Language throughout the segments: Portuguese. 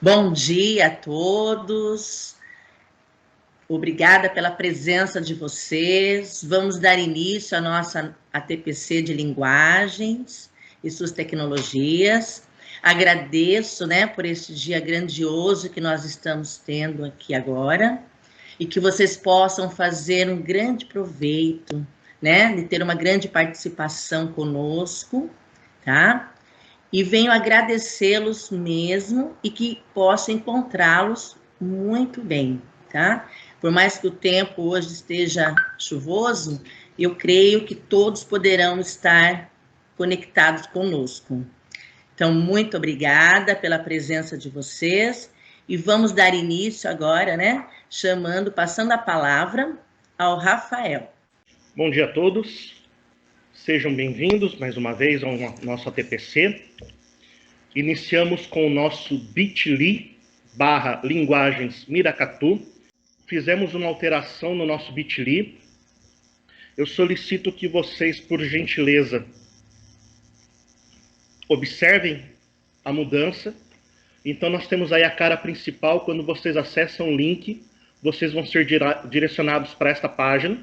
Bom dia a todos. Obrigada pela presença de vocês. Vamos dar início à nossa ATPC de linguagens e suas tecnologias. Agradeço, por este dia grandioso que nós estamos tendo aqui agora e que vocês possam fazer um grande proveito, de ter uma grande participação conosco, tá? E venho agradecê-los mesmo e que possa encontrá-los muito bem, tá? Por mais que o tempo hoje esteja chuvoso, eu creio que todos poderão estar conectados conosco. Então, muito obrigada pela presença de vocês e vamos dar início agora, passando a palavra ao Rafael. Bom dia a todos. Sejam bem-vindos mais uma vez ao nosso ATPC. Iniciamos com o nosso bit.ly/linguagens Miracatu. Fizemos uma alteração no nosso bit.ly. Eu solicito que vocês, por gentileza, observem a mudança. Então, nós temos aí a cara principal. Quando vocês acessam o link, vocês vão ser direcionados para esta página.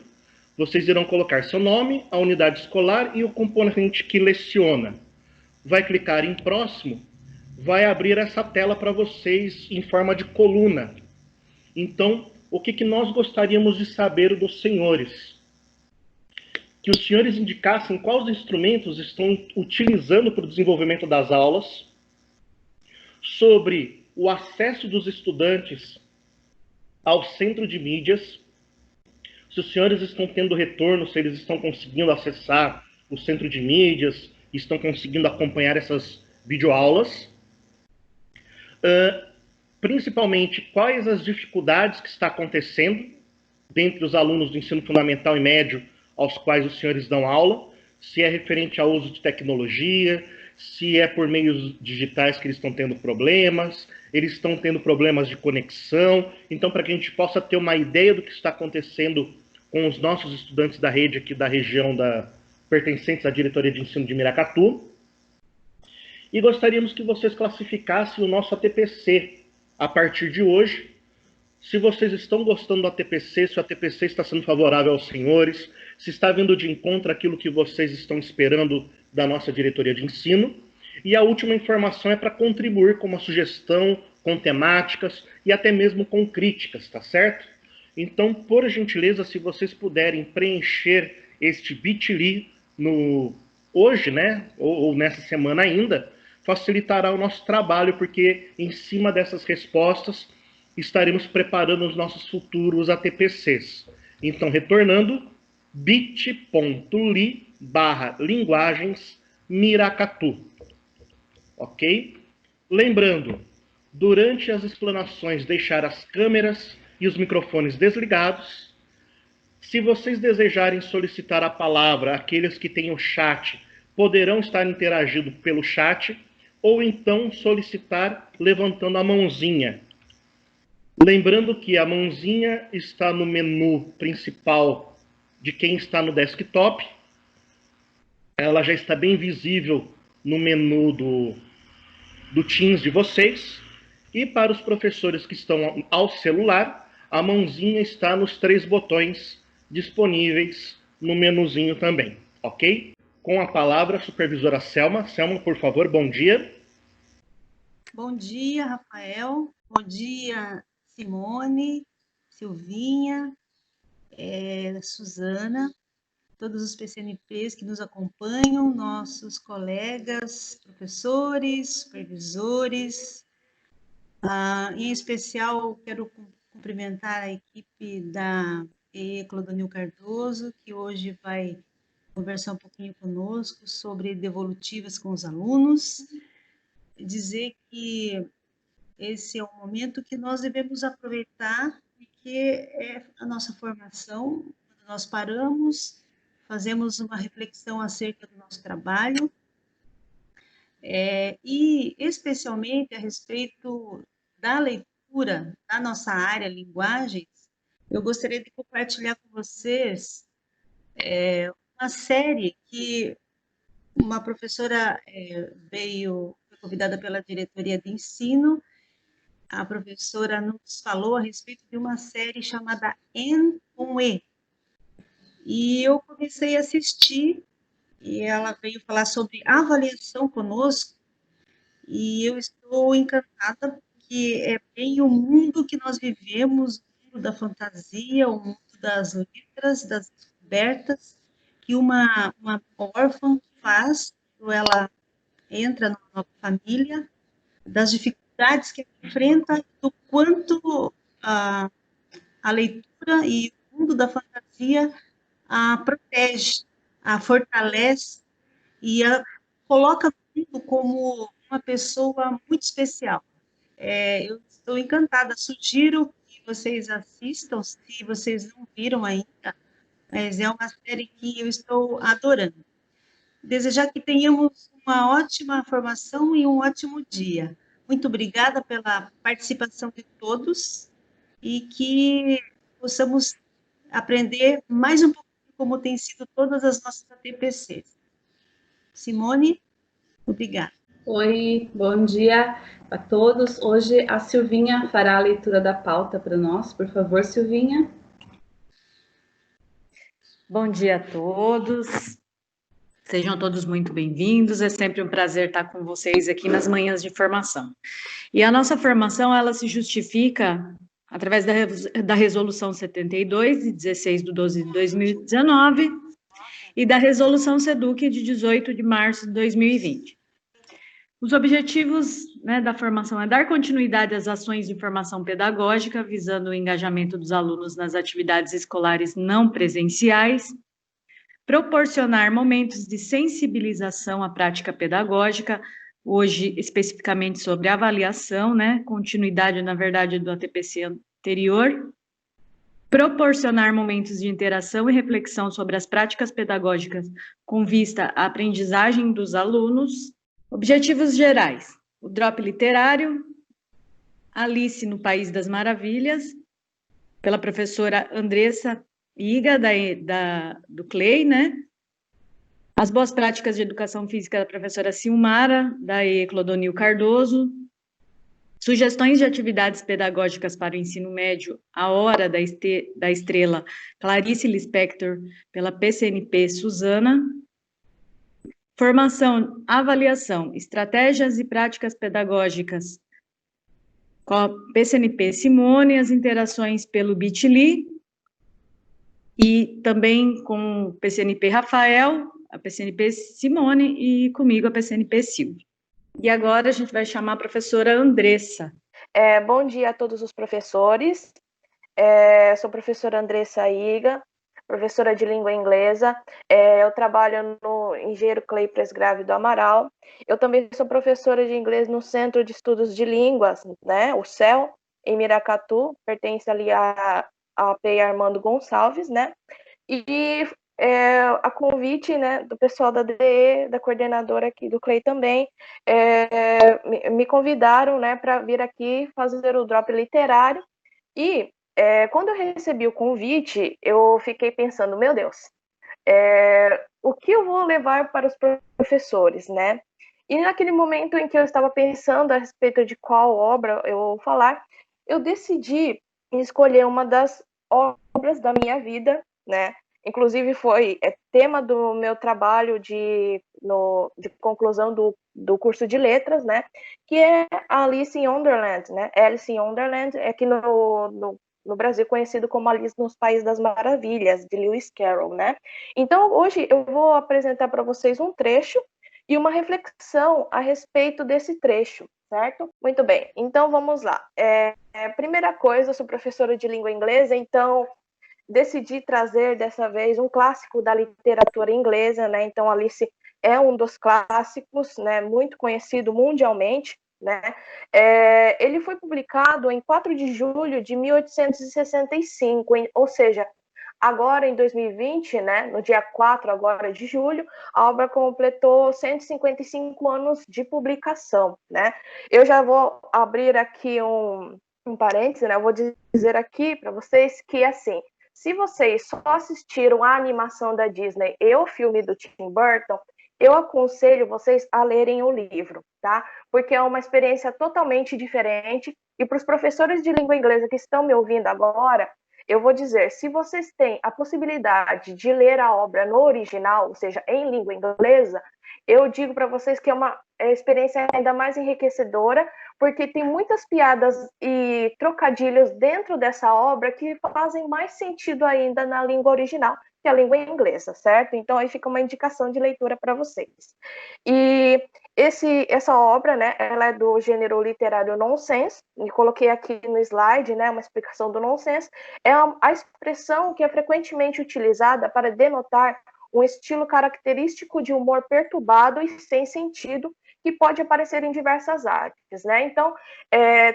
Vocês irão colocar seu nome, a unidade escolar e o componente que leciona. Vai clicar em próximo, vai abrir essa tela para vocês em forma de coluna. Então, o que nós gostaríamos de saber dos senhores? Que os senhores indicassem quais instrumentos estão utilizando para o desenvolvimento das aulas, sobre o acesso dos estudantes ao centro de mídias, se os senhores estão tendo retorno, se eles estão conseguindo acessar o centro de mídias, estão conseguindo acompanhar essas videoaulas. Principalmente, quais as dificuldades que está acontecendo dentre os alunos do ensino fundamental e médio aos quais os senhores dão aula, se é referente ao uso de tecnologia, se é por meios digitais que eles estão tendo problemas, eles estão tendo problemas de conexão. Então, para que a gente possa ter uma ideia do que está acontecendo com os nossos estudantes da rede aqui da região pertencentes à diretoria de ensino de Miracatu. E gostaríamos que vocês classificassem o nosso ATPC a partir de hoje. Se vocês estão gostando do ATPC, se o ATPC está sendo favorável aos senhores, se está vindo de encontro àquilo que vocês estão esperando da nossa diretoria de ensino. E a última informação é para contribuir com uma sugestão, com temáticas e até mesmo com críticas, tá certo? Então, por gentileza, se vocês puderem preencher este bit.ly hoje, ou nessa semana ainda, facilitará o nosso trabalho, porque em cima dessas respostas estaremos preparando os nossos futuros ATPCs. Então, retornando, bit.ly/linguagens Miracatu. Ok? Lembrando, durante as explanações, deixar as câmeras e os microfones desligados. Se vocês desejarem solicitar a palavra, aqueles que têm o chat poderão estar interagindo pelo chat, ou então solicitar levantando a mãozinha. Lembrando que a mãozinha está no menu principal de quem está no desktop. Ela já está bem visível no menu do Teams de vocês. E para os professores que estão ao celular, a mãozinha está nos 3 botões disponíveis no menuzinho também, ok? Com a palavra, a supervisora Selma. Selma, por favor, bom dia. Bom dia, Rafael. Bom dia, Simone, Silvinha, Suzana, todos os PCNPs que nos acompanham, nossos colegas, professores, supervisores. Em especial, quero cumprimentar a equipe da Clodonil Cardoso, que hoje vai conversar um pouquinho conosco sobre devolutivas com os alunos. Dizer que esse é um momento que nós devemos aproveitar, porque é a nossa formação, quando nós paramos, fazemos uma reflexão acerca do nosso trabalho, e especialmente a respeito da leitura da nossa área, linguagens, eu gostaria de compartilhar com vocês uma série que uma professora foi convidada pela diretoria de ensino a professora nos falou a respeito de uma série chamada N com E. E eu comecei a assistir, e ela veio falar sobre avaliação conosco, e eu estou encantada, porque é bem o mundo que nós vivemos, o mundo da fantasia, o mundo das letras, das descobertas, que uma órfã faz quando ela entra numa nova família, das dificuldades que enfrenta, do quanto a leitura e o mundo da fantasia a protege, a fortalece e a coloca tudo como uma pessoa muito especial. Eu estou encantada, sugiro que vocês assistam, se vocês não viram ainda, mas é uma série que eu estou adorando. Desejar que tenhamos uma ótima formação e um ótimo dia. Muito obrigada pela participação de todos e que possamos aprender mais um pouco como tem sido todas as nossas ATPCs. Simone, obrigada. Oi, bom dia a todos. Hoje a Silvinha fará a leitura da pauta para nós. Por favor, Silvinha. Bom dia a todos. Sejam todos muito bem-vindos. É sempre um prazer estar com vocês aqui nas manhãs de formação. E a nossa formação, ela se justifica através da Resolução 72, de 16 de 12 de 2019, e da Resolução SEDUC, de 18 de março de 2020. Os objetivos, da formação é dar continuidade às ações de formação pedagógica, visando o engajamento dos alunos nas atividades escolares não presenciais, proporcionar momentos de sensibilização à prática pedagógica, hoje especificamente sobre avaliação, continuidade, na verdade, do ATPC anterior, proporcionar momentos de interação e reflexão sobre as práticas pedagógicas com vista à aprendizagem dos alunos. Objetivos gerais: o drop literário, Alice no País das Maravilhas, pela professora Andressa Iga, do CLEI, As boas práticas de educação física da professora Silmara, da E. Clodonil Cardoso. Sugestões de atividades pedagógicas para o ensino médio, A Hora da Estrela, Clarice Lispector, pela PCNP Suzana. Formação, avaliação, estratégias e práticas pedagógicas, com a PCNP Simone, as interações pelo Bit.ly, e também com o PCNP Rafael, a PCNP Simone e comigo a PCNP Silvia. E agora a gente vai chamar a professora Andressa. Bom dia a todos os professores. Sou a professora Andressa Iga, professora de língua inglesa. Eu trabalho no Engenheiro Clay Presgrave do Amaral. Eu também sou professora de inglês no Centro de Estudos de Línguas, o CEL, em Miracatu, pertence ali a PEI Armando Gonçalves, E a convite, do pessoal da DE, da coordenadora aqui do CLEI também, me convidaram, para vir aqui fazer o drop literário. E quando eu recebi o convite, eu fiquei pensando, meu Deus, o que eu vou levar para os professores, E naquele momento em que eu estava pensando a respeito de qual obra eu vou falar, eu decidi escolher uma das obras da minha vida, Inclusive foi tema do meu trabalho de conclusão do curso de letras, Que é Alice in Wonderland, Alice in Wonderland é aqui no Brasil conhecido como Alice nos País das Maravilhas, de Lewis Carroll, Então hoje eu vou apresentar para vocês um trecho e uma reflexão a respeito desse trecho, certo? Muito bem, então vamos lá. Primeira coisa, eu sou professora de língua inglesa, então decidi trazer dessa vez um clássico da literatura inglesa, Então Alice é um dos clássicos, muito conhecido mundialmente, Ele foi publicado em 4 de julho de 1865, ou seja, agora em 2020, no dia 4 agora de julho, a obra completou 155 anos de publicação, Eu já vou abrir aqui um parênteses, Eu vou dizer aqui para vocês que, assim, se vocês só assistiram a animação da Disney e o filme do Tim Burton, eu aconselho vocês a lerem o livro, tá? Porque é uma experiência totalmente diferente E para os professores de língua inglesa que estão me ouvindo agora, eu vou dizer, se vocês têm a possibilidade de ler a obra no original, ou seja, em língua inglesa, eu digo para vocês que é uma experiência ainda mais enriquecedora, porque tem muitas piadas e trocadilhos dentro dessa obra que fazem mais sentido ainda na língua original, que é a língua inglesa, certo? Então aí fica uma indicação de leitura para vocês. E essa obra, né, ela é do gênero literário nonsense, e coloquei aqui no slide, né, uma explicação do nonsense, é a expressão que é frequentemente utilizada para denotar um estilo característico de humor perturbado e sem sentido, que pode aparecer em diversas artes, né? Então,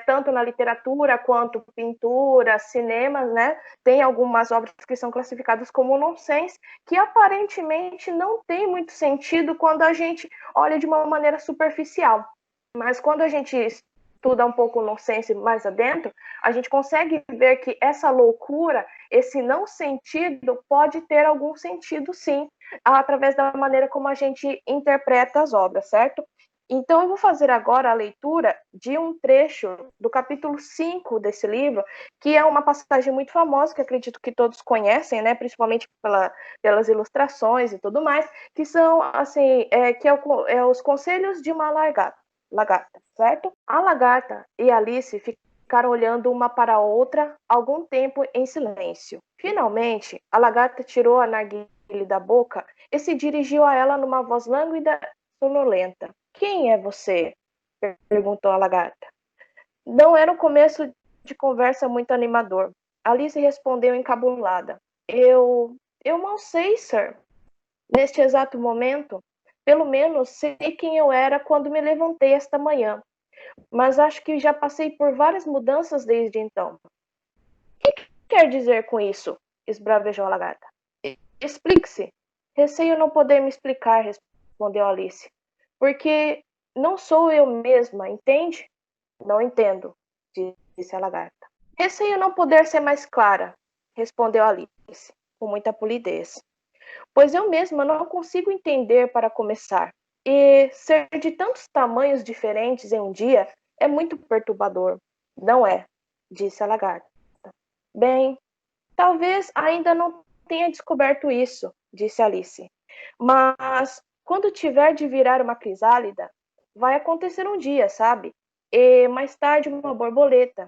tanto na literatura quanto pintura, cinemas, né? Tem algumas obras que são classificadas como nonsense, que aparentemente não tem muito sentido quando a gente olha de uma maneira superficial. Mas quando a gente estuda um pouco o nonsense mais adentro, a gente consegue ver que essa loucura, esse não sentido, pode ter algum sentido, sim, através da maneira como a gente interpreta as obras, certo? Então, eu vou fazer agora a leitura de um trecho do capítulo 5 desse livro, que é uma passagem muito famosa, que acredito que todos conhecem, né, principalmente pelas ilustrações e tudo mais, que são, assim, os conselhos de uma lagarta, certo? A lagarta e Alice ficaram olhando uma para a outra algum tempo em silêncio. Finalmente, a lagarta tirou a narguilé da boca e se dirigiu a ela numa voz lânguida e sonolenta. Quem é você? Perguntou a lagarta. Não era um começo de conversa muito animador. Alice respondeu encabulada. Eu não sei, sir. Neste exato momento, pelo menos sei quem eu era quando me levantei esta manhã. Mas acho que já passei por várias mudanças desde então. O que quer dizer com isso? Esbravejou a lagarta. Explique-se. Receio não poder me explicar, respondeu Alice. Porque não sou eu mesma, entende? Não entendo, disse a lagarta. Receio não poder ser mais clara, respondeu Alice, com muita polidez. Pois eu mesma não consigo entender para começar. E ser de tantos tamanhos diferentes em um dia é muito perturbador. Não é, disse a lagarta. Bem, talvez ainda não tenha descoberto isso, disse Alice. Mas quando tiver de virar uma crisálida, vai acontecer um dia, sabe? E mais tarde uma borboleta.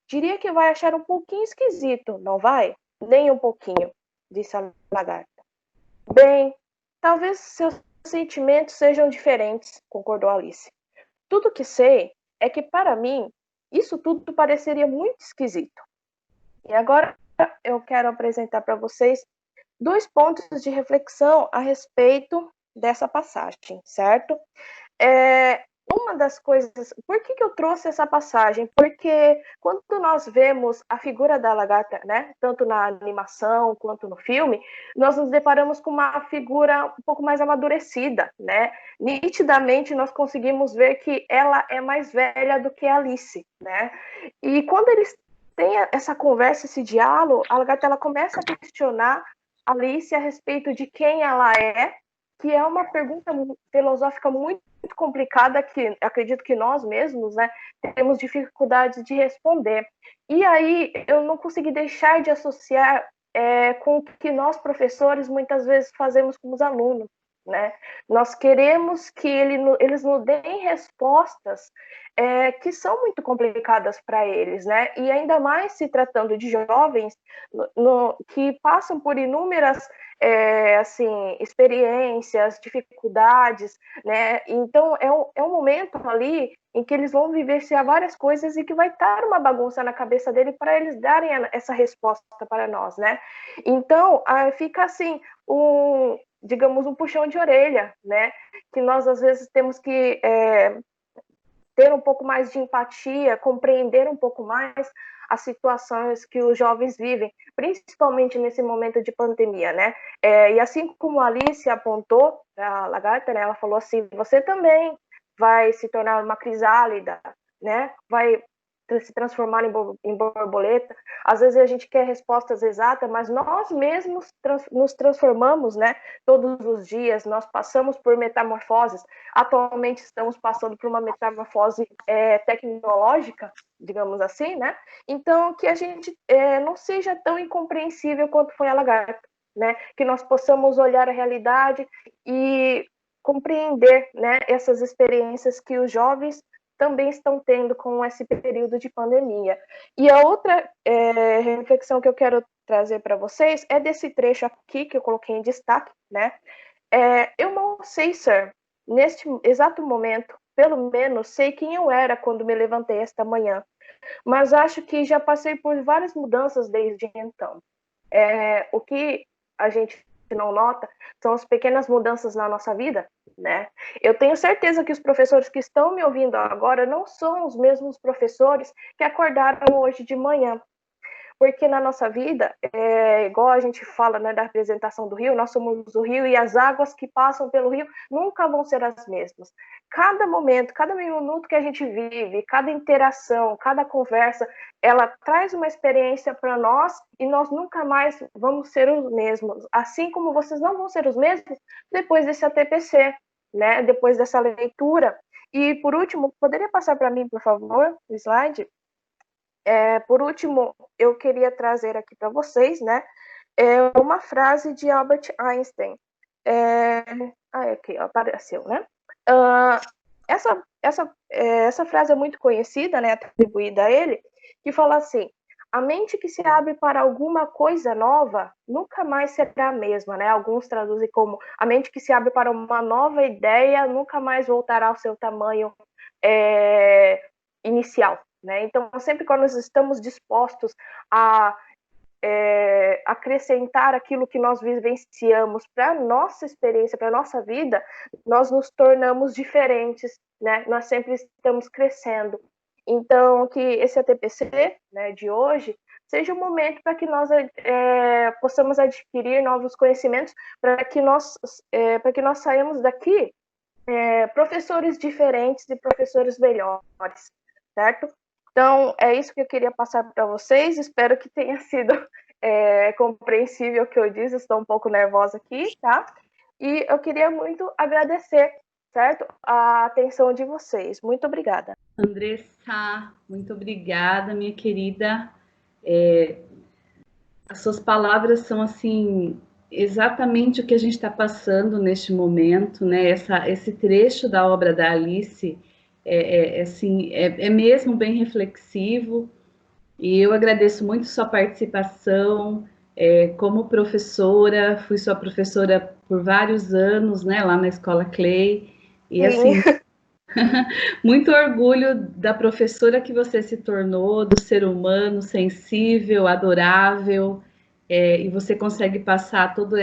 Diria que vai achar um pouquinho esquisito, não vai? Nem um pouquinho, disse a lagarta. Bem, talvez seus sentimentos sejam diferentes, concordou Alice. Tudo que sei é que, para mim, isso tudo pareceria muito esquisito. E agora eu quero apresentar para vocês 2 pontos de reflexão a respeito dessa passagem, certo? Uma das coisas... Por que eu trouxe essa passagem? Porque quando nós vemos a figura da lagarta, né, tanto na animação quanto no filme, nós nos deparamos com uma figura um pouco mais amadurecida, né? Nitidamente nós conseguimos ver que ela é mais velha do que a Alice, né? E quando eles têm essa conversa, esse diálogo, a lagarta ela começa a questionar Alice a respeito de quem ela é, que é uma pergunta filosófica muito complicada que acredito que nós mesmos, né, temos dificuldade de responder. E aí eu não consegui deixar de associar com o que nós professores muitas vezes fazemos com os alunos, né? Nós queremos que eles nos deem respostas que são muito complicadas para eles, né? E ainda mais se tratando de jovens que passam por inúmeras assim, experiências, dificuldades, né? Então é um momento ali em que eles vão vivenciar várias coisas e que vai estar uma bagunça na cabeça dele para eles darem essa resposta para nós, né? Então fica assim digamos, um puxão de orelha, né? Que nós, às vezes, temos que ter um pouco mais de empatia, compreender um pouco mais as situações que os jovens vivem, principalmente nesse momento de pandemia, né? E assim como a Alice apontou, a lagarta, né? Ela falou assim, você também vai se tornar uma crisálida, né? Vai se transformar em borboleta. Às vezes a gente quer respostas exatas, mas nós mesmos nos transformamos, né? Todos os dias nós passamos por metamorfoses. Atualmente estamos passando por uma metamorfose tecnológica, digamos assim, né? Então, que a gente não seja tão incompreensível quanto foi a lagarta, né? Que nós possamos olhar a realidade e compreender, né, essas experiências que os jovens também estão tendo com esse período de pandemia. E a outra reflexão que eu quero trazer para vocês é desse trecho aqui que eu coloquei em destaque, né? Eu não sei, sir, neste exato momento, pelo menos sei quem eu era quando me levantei esta manhã, mas acho que já passei por várias mudanças desde então. O que a gente não nota são as pequenas mudanças na nossa vida, né? Eu tenho certeza que os professores que estão me ouvindo agora não são os mesmos professores que acordaram hoje de manhã, porque na nossa vida, igual a gente fala, né, da representação do rio, nós somos o rio e as águas que passam pelo rio nunca vão ser as mesmas. Cada momento, cada minuto que a gente vive, cada interação, cada conversa, ela traz uma experiência para nós e nós nunca mais vamos ser os mesmos. Assim como vocês não vão ser os mesmos depois desse ATPC, né, depois dessa leitura. E, por último, poderia passar para mim, por favor, o slide? Por último, eu queria trazer aqui para vocês, né, uma frase de Albert Einstein. Aqui, apareceu, né? Essa frase é muito conhecida, né, atribuída a ele, que fala assim: a mente que se abre para alguma coisa nova nunca mais será a mesma, né? Alguns traduzem como a mente que se abre para uma nova ideia nunca mais voltará ao seu tamanho inicial. Né? Então, sempre quando nós estamos dispostos a acrescentar aquilo que nós vivenciamos para a nossa experiência, para a nossa vida, nós nos tornamos diferentes, né? Nós sempre estamos crescendo. Então, que esse ATPC, né, de hoje seja um momento para que nós possamos adquirir novos conhecimentos, para que nós saímos daqui professores diferentes e professores melhores, certo? Então, é isso que eu queria passar para vocês. Espero que tenha sido compreensível o que eu disse. Estou um pouco nervosa aqui, tá? E eu queria muito agradecer, certo? A atenção de vocês. Muito obrigada. Andressa, muito obrigada, minha querida. As suas palavras são, assim, exatamente o que a gente está passando neste momento, né? Esse trecho da obra da Alice é mesmo bem reflexivo, e eu agradeço muito sua participação como professora. Fui sua professora por vários anos, né, lá na Escola Clay, e assim, muito orgulho da professora que você se tornou, do ser humano sensível, adorável, e você consegue passar todo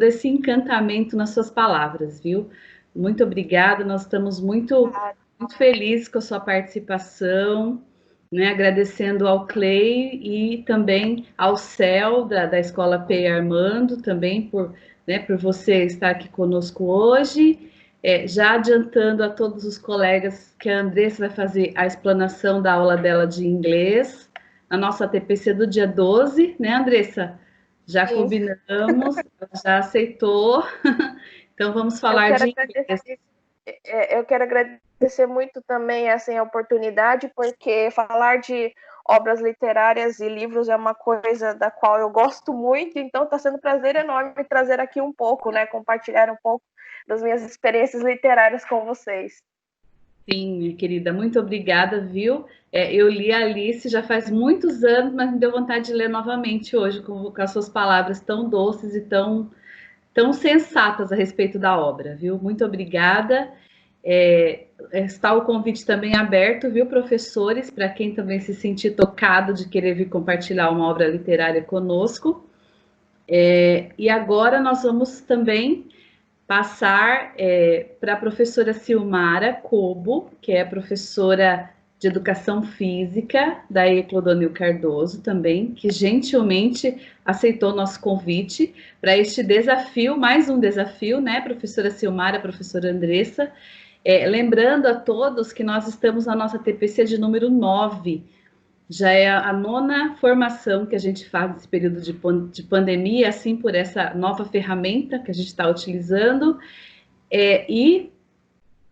esse encantamento nas suas palavras, viu? Muito obrigada, nós estamos muito felizes com a sua participação, né? Agradecendo ao Clay e também ao Céu, da Escola P. Armando, também por você estar aqui conosco hoje. Já adiantando a todos os colegas que a Andressa vai fazer a explanação da aula dela de inglês, a nossa TPC do dia 12, né, Andressa? Já Sim. Combinamos, já aceitou. Então, vamos falar de inglês. Eu quero agradecer muito também essa oportunidade, porque falar de obras literárias e livros é uma coisa da qual eu gosto muito, então está sendo um prazer enorme trazer aqui um pouco, né, compartilhar um pouco das minhas experiências literárias com vocês. Sim, minha querida, muito obrigada, viu? Eu li a Alice já faz muitos anos, mas me deu vontade de ler novamente hoje, com as suas palavras tão doces e tão sensatas a respeito da obra, viu? Muito obrigada. Está o convite também aberto, viu, professores, para quem também se sentir tocado de querer vir compartilhar uma obra literária conosco. E agora nós vamos também passar para a professora Silmara Cobo, que é professora de Educação Física da Clodonil Cardoso também, que gentilmente aceitou nosso convite para este desafio, mais um desafio, né, professora Silmara, professora Andressa, Lembrando a todos que nós estamos na nossa TPC de número 9, já é a 9ª formação que a gente faz nesse período de pandemia, assim por essa nova ferramenta que a gente está utilizando, e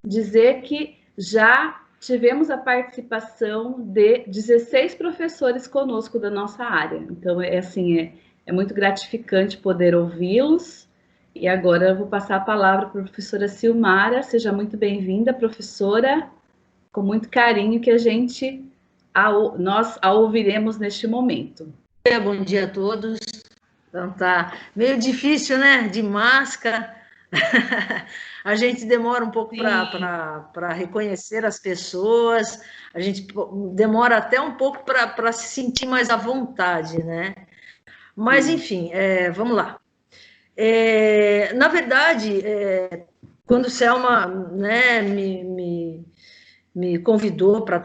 dizer que já tivemos a participação de 16 professores conosco da nossa área. Então, é muito gratificante poder ouvi-los. E agora eu vou passar a palavra para a professora Silmara. Seja muito bem-vinda, professora, com muito carinho que nós a ouviremos neste momento. Bom dia a todos. Então tá meio difícil, né? De máscara. A gente demora um pouco para reconhecer as pessoas, a gente demora até um pouco para se sentir mais à vontade, né? Mas, enfim, vamos lá. Na verdade, quando o Selma, né, me convidou para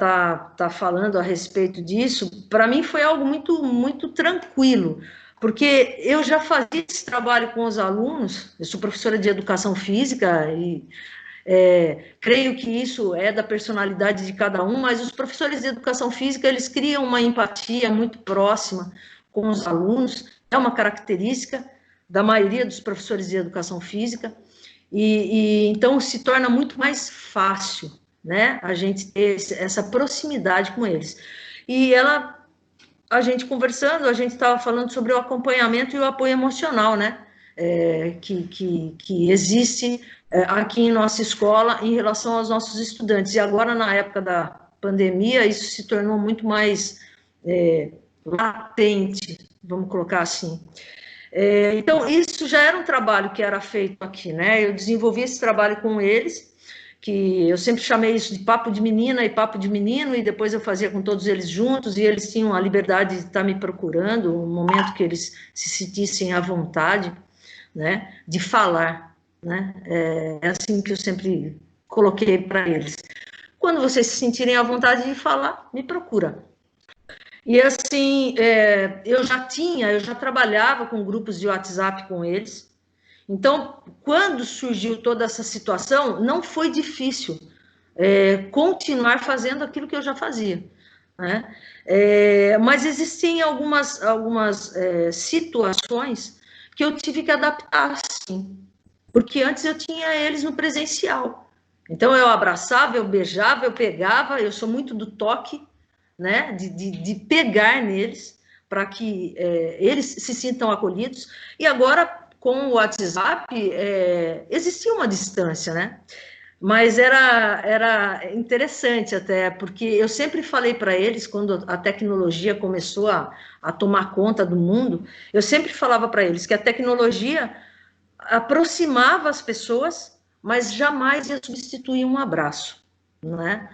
tá falando a respeito disso, para mim foi algo muito, muito tranquilo, porque eu já fazia esse trabalho com os alunos, eu sou professora de educação física e creio que isso é da personalidade de cada um, mas os professores de educação física, eles criam uma empatia muito próxima com os alunos, é uma característica da maioria dos professores de educação física, e então se torna muito mais fácil, né, a gente ter essa proximidade com eles. E a gente conversando, a gente estava falando sobre o acompanhamento e o apoio emocional, né, que existe aqui em nossa escola em relação aos nossos estudantes. E agora, na época da pandemia, isso se tornou muito mais latente, vamos colocar assim. Então, isso já era um trabalho que era feito aqui, né, eu desenvolvi esse trabalho com eles, que eu sempre chamei isso de papo de menina e papo de menino, e depois eu fazia com todos eles juntos, e eles tinham a liberdade de estar me procurando, um momento que eles se sentissem à vontade, né, de falar, né, é assim que eu sempre coloquei para eles. Quando vocês se sentirem à vontade de falar, me procura. E assim, eu já trabalhava com grupos de WhatsApp com eles. Então, quando surgiu toda essa situação, não foi difícil continuar fazendo aquilo que eu já fazia, né? Mas existiam algumas situações que eu tive que adaptar, sim, porque antes eu tinha eles no presencial. Então, eu abraçava, eu beijava, eu pegava, eu sou muito do toque, né? De pegar neles, para que eles se sintam acolhidos. E agora, com o WhatsApp, existia uma distância, né? Mas era interessante até, porque eu sempre falei para eles, quando a tecnologia começou a tomar conta do mundo, eu sempre falava para eles que a tecnologia aproximava as pessoas, mas jamais ia substituir um abraço, né?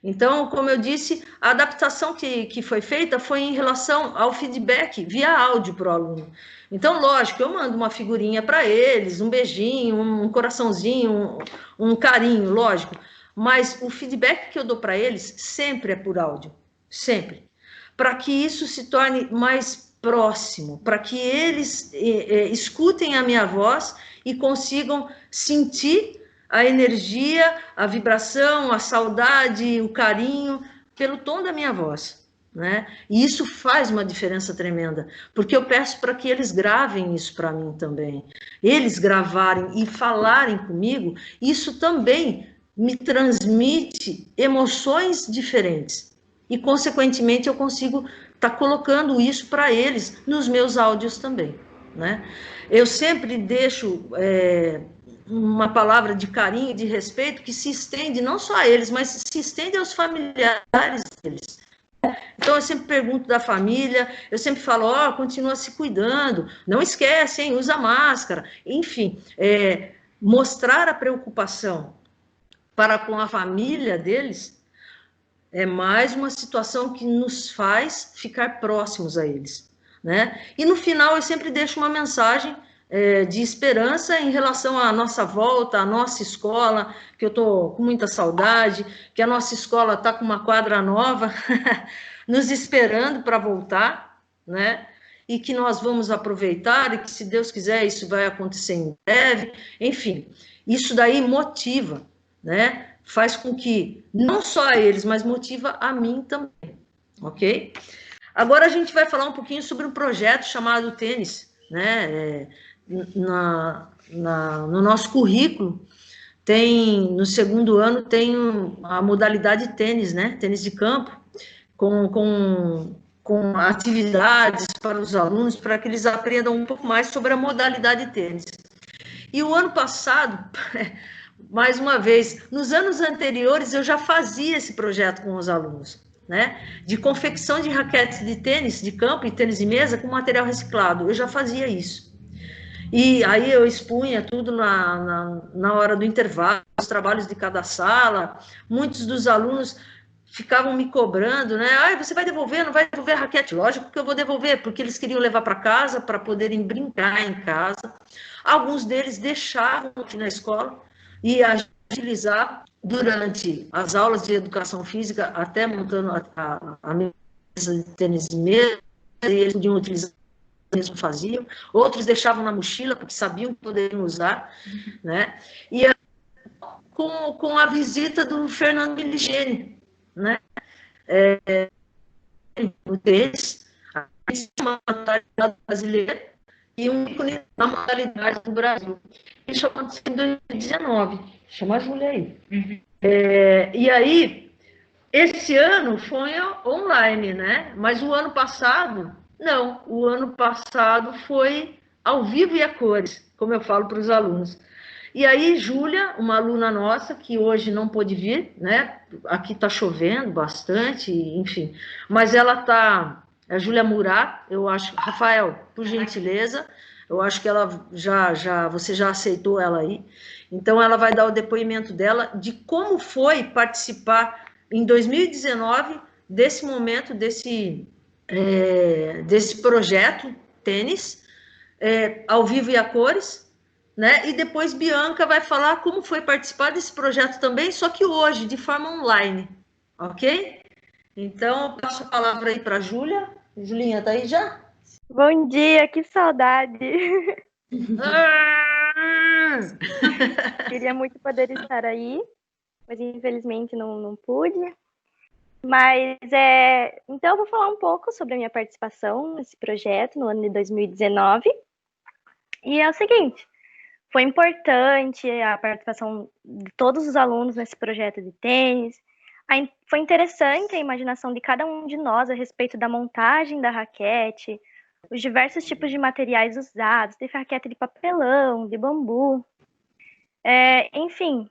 Então, como eu disse, a adaptação que foi feita foi em relação ao feedback via áudio para o aluno. Então, lógico, eu mando uma figurinha para eles, um beijinho, um coraçãozinho, um carinho, lógico, mas o feedback que eu dou para eles sempre é por áudio, sempre, para que isso se torne mais próximo, para que eles escutem a minha voz e consigam sentir a energia, a vibração, a saudade, o carinho, pelo tom da minha voz, né? E isso faz uma diferença tremenda, porque eu peço para que eles gravem isso para mim também. Eles gravarem e falarem comigo, isso também me transmite emoções diferentes. E, consequentemente, eu consigo estar colocando isso para eles nos meus áudios também, né? Eu sempre deixo uma palavra de carinho e de respeito que se estende não só a eles, mas se estende aos familiares deles. Então, eu sempre pergunto da família, eu sempre falo, continua se cuidando, não esquece, hein, usa máscara. Enfim, mostrar a preocupação para com a família deles é mais uma situação que nos faz ficar próximos a eles, né? E no final eu sempre deixo uma mensagem de esperança em relação à nossa volta, à nossa escola, que eu estou com muita saudade, que a nossa escola está com uma quadra nova, nos esperando para voltar, né? E que nós vamos aproveitar, e que, se Deus quiser, isso vai acontecer em breve. Enfim, isso daí motiva, né, faz com que, não só a eles, mas motiva a mim também, ok? Agora a gente vai falar um pouquinho sobre um projeto chamado Tênis, né, no nosso currículo, no segundo ano, tem a modalidade tênis, né, tênis de campo, com atividades para os alunos, para que eles aprendam um pouco mais sobre a modalidade tênis. E o ano passado, mais uma vez, nos anos anteriores, eu já fazia esse projeto com os alunos, né? De confecção de raquetes de tênis de campo e tênis de mesa com material reciclado. Eu já fazia isso. E aí eu expunha tudo na hora do intervalo, os trabalhos de cada sala. Muitos dos alunos ficavam me cobrando, né? Ah, você vai devolver, não vai devolver a raquete? Lógico que eu vou devolver, porque eles queriam levar para casa para poderem brincar em casa. Alguns deles deixavam aqui na escola e utilizar durante as aulas de educação física, até montando a mesa de tênis de mesa, e eles podiam utilizar, mesmo faziam. Outros deixavam na mochila, porque sabiam que poderiam usar, né? E com a visita do Fernando Meligeni, né? O tênis, uma modalidade brasileira e um ícone da modalidade do Brasil. Isso aconteceu em 2019. Chama a Júlia aí. Uhum. E aí, esse ano foi online, né? Mas o ano passado, não. O ano passado foi ao vivo e a cores, como eu falo para os alunos. E aí, Júlia, uma aluna nossa, que hoje não pôde vir, né? Aqui está chovendo bastante, enfim. Mas ela está... A Júlia Murat, eu acho... Rafael, por gentileza, eu acho que ela você já aceitou ela aí. Então, ela vai dar o depoimento dela de como foi participar em 2019 desse momento, desse projeto tênis, ao vivo e a cores, né? E depois Bianca vai falar como foi participar desse projeto também, só que hoje, de forma online, ok? Então, eu passo a palavra aí para a Júlia. Julinha, tá aí já? Bom dia, que saudade! Queria muito poder estar aí, mas infelizmente não pude. Mas, então eu vou falar um pouco sobre a minha participação nesse projeto no ano de 2019. E é o seguinte, foi importante a participação de todos os alunos nesse projeto de tênis. Foi interessante a imaginação de cada um de nós a respeito da montagem da raquete, os diversos tipos de materiais usados, teve raquete de papelão, de bambu. Enfim,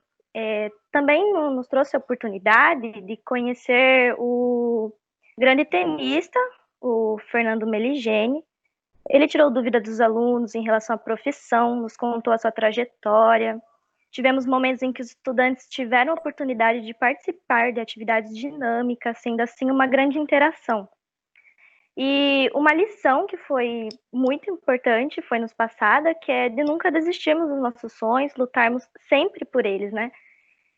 também nos trouxe a oportunidade de conhecer o grande tenista, o Fernando Meligeni. Ele tirou dúvida dos alunos em relação à profissão, nos contou a sua trajetória. Tivemos momentos em que os estudantes tiveram a oportunidade de participar de atividades dinâmicas, sendo assim uma grande interação. E uma lição que foi muito importante foi nos passada, que é de nunca desistirmos dos nossos sonhos, lutarmos sempre por eles, né?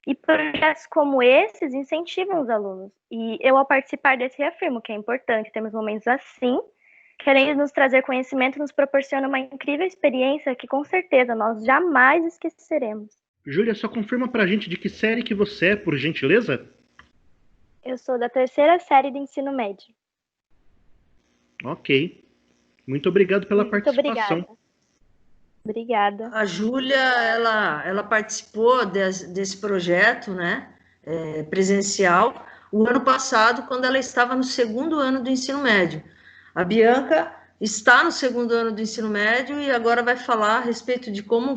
E projetos como esses incentivam os alunos. E eu, ao participar desse, reafirmo que é importante termos momentos assim, que além de nos trazer conhecimento, nos proporciona uma incrível experiência que com certeza nós jamais esqueceremos. Júlia, só confirma pra gente de que série que você é, por gentileza? Eu sou da 3ª série do ensino médio. Ok. Muito obrigado pela participação. Obrigada. A Júlia, ela participou desse projeto, né, presencial, o ano passado, quando ela estava no 2º ano do ensino médio. A Bianca está no 2º ano do ensino médio e agora vai falar a respeito de como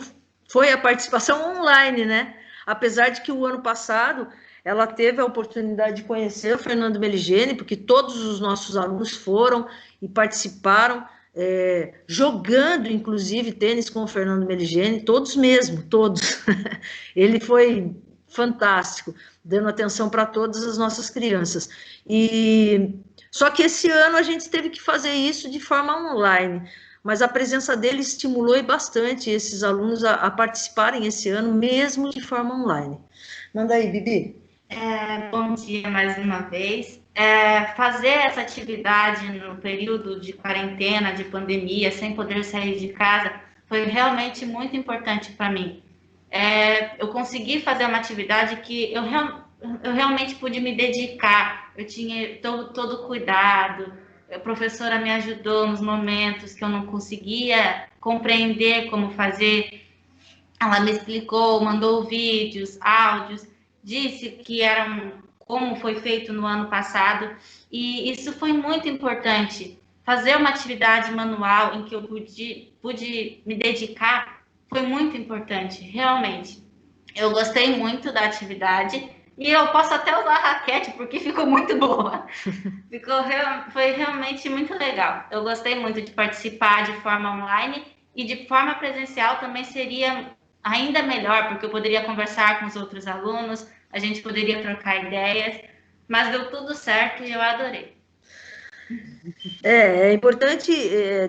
foi a participação online, né? Apesar de que o ano passado ela teve a oportunidade de conhecer o Fernando Meligeni, porque todos os nossos alunos foram e participaram, jogando, inclusive, tênis com o Fernando Meligeni, todos mesmo, todos. Ele foi fantástico, dando atenção para todas as nossas crianças. Só que esse ano a gente teve que fazer isso de forma online, mas a presença dele estimulou bastante esses alunos a participarem esse ano, mesmo de forma online. Manda aí, Bibi. Bom dia mais uma vez. Fazer essa atividade no período de quarentena, de pandemia, sem poder sair de casa, foi realmente muito importante para mim. eu consegui fazer uma atividade que eu realmente pude me dedicar, eu tinha todo cuidado, a professora me ajudou nos momentos que eu não conseguia compreender como fazer, ela me explicou, mandou vídeos, áudios, disse que como foi feito no ano passado, e isso foi muito importante. Fazer uma atividade manual em que eu pude me dedicar foi muito importante, realmente. Eu gostei muito da atividade e eu posso até usar a raquete porque ficou muito boa. Foi realmente muito legal. Eu gostei muito de participar de forma online e de forma presencial também seria ainda melhor, porque eu poderia conversar com os outros alunos, a gente poderia trocar ideias, mas deu tudo certo e eu adorei. É importante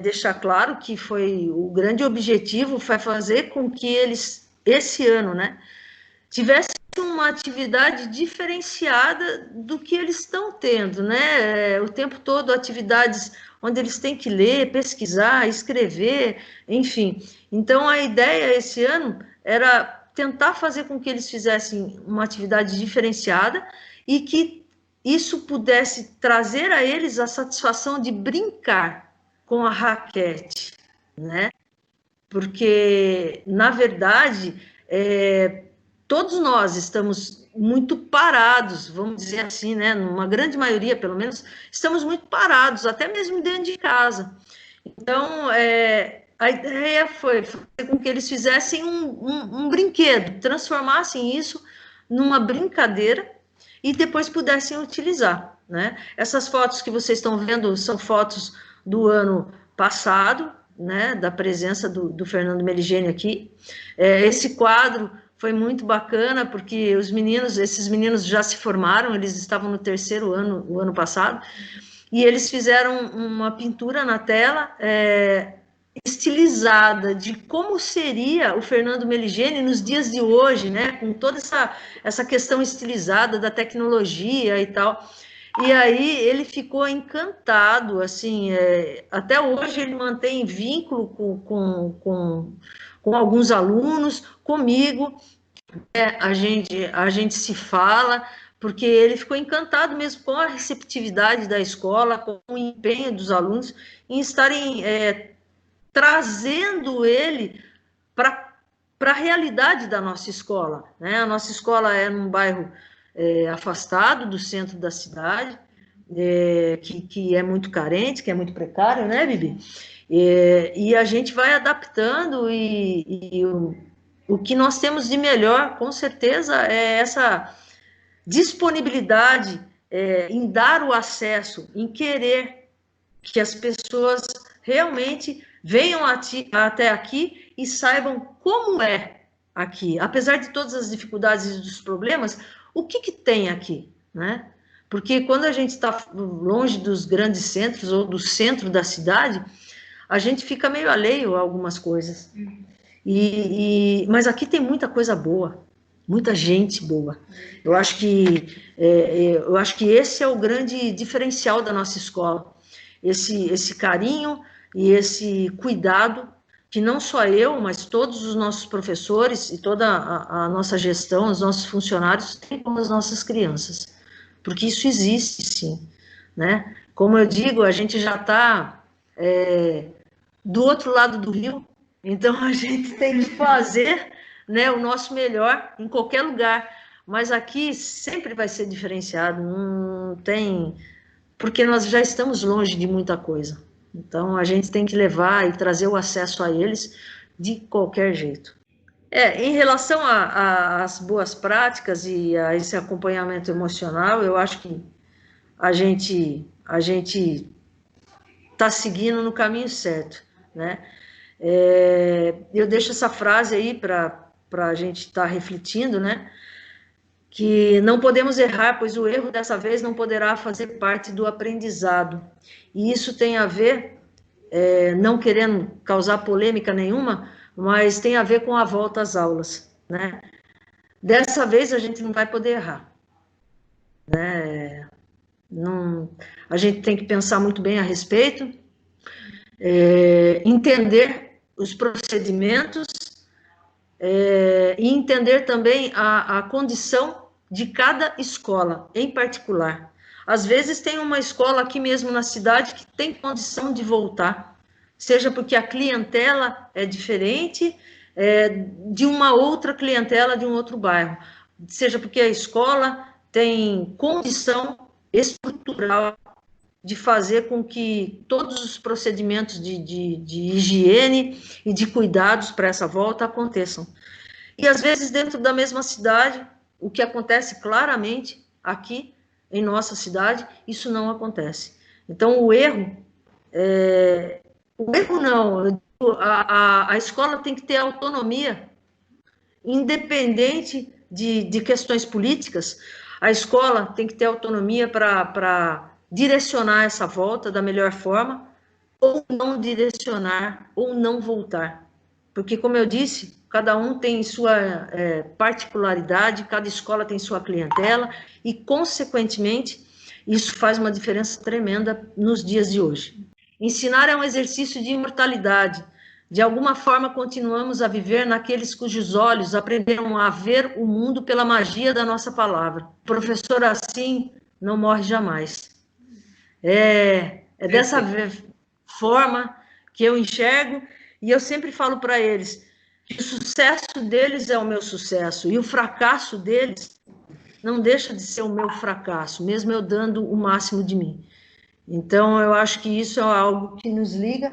deixar claro que o grande objetivo foi fazer com que eles, esse ano, né, tivessem uma atividade diferenciada do que eles estão tendo, né? O tempo todo atividades onde eles têm que ler, pesquisar, escrever, enfim. Então, a ideia esse ano era tentar fazer com que eles fizessem uma atividade diferenciada e que isso pudesse trazer a eles a satisfação de brincar com a raquete, né? Porque, na verdade, todos nós estamos muito parados, vamos dizer assim, né? Numa grande maioria, pelo menos, estamos muito parados, até mesmo dentro de casa. Então, a ideia foi fazer com que eles fizessem um brinquedo, transformassem isso numa brincadeira e depois pudessem utilizar, né? Essas fotos que vocês estão vendo são fotos do ano passado, né? Da presença do Fernando Meligeni aqui. Esse quadro foi muito bacana, porque esses meninos já se formaram, eles estavam no 3º ano, o ano passado, e eles fizeram uma pintura na tela estilizada de como seria o Fernando Meligeni nos dias de hoje, né, com toda essa questão estilizada da tecnologia e tal. E aí ele ficou encantado, assim, até hoje ele mantém vínculo com alguns alunos, comigo, a gente se fala, porque ele ficou encantado mesmo com a receptividade da escola, com o empenho dos alunos em estarem trazendo ele para a realidade da nossa escola, né? A nossa escola é num bairro afastado do centro da cidade, que é muito carente, que é muito precário, né, Bibi? E a gente vai adaptando e o que nós temos de melhor, com certeza, é essa disponibilidade em dar o acesso, em querer que as pessoas realmente venham até aqui e saibam como é aqui. Apesar de todas as dificuldades e dos problemas, o que tem aqui, né? Porque quando a gente está longe dos grandes centros ou do centro da cidade, a gente fica meio alheio a algumas coisas. Mas aqui tem muita coisa boa, muita gente boa. Eu acho que esse é o grande diferencial da nossa escola, esse carinho e esse cuidado que não só eu, mas todos os nossos professores e toda a nossa gestão, os nossos funcionários têm com as nossas crianças, porque isso existe, sim, né? Como eu digo, a gente já está do outro lado do rio, então a gente tem que fazer, né, o nosso melhor em qualquer lugar, mas aqui sempre vai ser diferenciado, não tem, porque nós já estamos longe de muita coisa, então a gente tem que levar e trazer o acesso a eles de qualquer jeito. Em relação às boas práticas e a esse acompanhamento emocional, eu acho que a gente está seguindo no caminho certo, né? Eu deixo essa frase aí para a gente estar refletindo, né? Que não podemos errar, pois o erro dessa vez não poderá fazer parte do aprendizado. E isso tem a ver, não querendo causar polêmica nenhuma, mas tem a ver com a volta às aulas, né? Dessa vez a gente não vai poder errar, né? A gente tem que pensar muito bem a respeito, entender os procedimentos e entender também a condição de cada escola em particular. Às vezes tem uma escola aqui mesmo na cidade que tem condição de voltar, seja porque a clientela é diferente de uma outra clientela de um outro bairro, seja porque a escola tem condição estrutural de fazer com que todos os procedimentos de higiene e de cuidados para essa volta aconteçam. E às vezes dentro da mesma cidade, o que acontece claramente aqui em nossa cidade, isso não acontece. Então o erro não, a escola tem que ter autonomia, independente de questões políticas, a escola tem que ter autonomia para direcionar essa volta da melhor forma, ou não direcionar, ou não voltar. Porque, como eu disse, cada um tem sua particularidade, cada escola tem sua clientela, e, consequentemente, isso faz uma diferença tremenda nos dias de hoje. Ensinar é um exercício de imortalidade. De alguma forma, continuamos a viver naqueles cujos olhos aprenderam a ver o mundo pela magia da nossa palavra. O professor assim não morre jamais. É dessa forma que eu enxergo, e eu sempre falo para eles que o sucesso deles é o meu sucesso, e o fracasso deles não deixa de ser o meu fracasso, mesmo eu dando o máximo de mim. Então, eu acho que isso é algo que nos liga,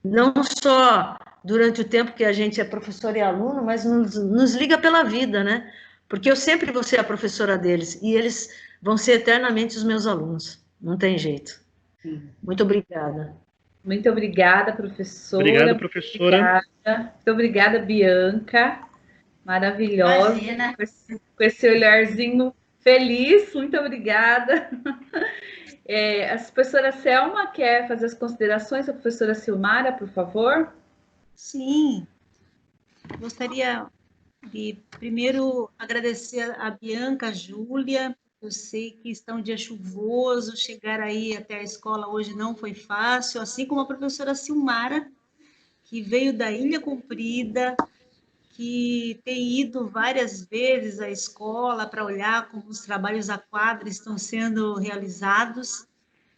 não só durante o tempo que a gente é professor e aluno, mas nos liga pela vida, né? Porque eu sempre vou ser a professora deles, e eles vão ser eternamente os meus alunos. Não tem jeito. Sim. Muito obrigada. Muito obrigada, professora. Obrigado, professora. Muito obrigada, Bianca. Maravilhosa. Imagina. Com esse olharzinho feliz. Muito obrigada. A professora Selma quer fazer as considerações? A professora Silmara, por favor. Sim. Gostaria de primeiro agradecer a Bianca, a Júlia. Eu sei que está um dia chuvoso, chegar aí até a escola hoje não foi fácil, assim como a professora Silmara, que veio da Ilha Comprida, que tem ido várias vezes à escola para olhar como os trabalhos à quadra estão sendo realizados,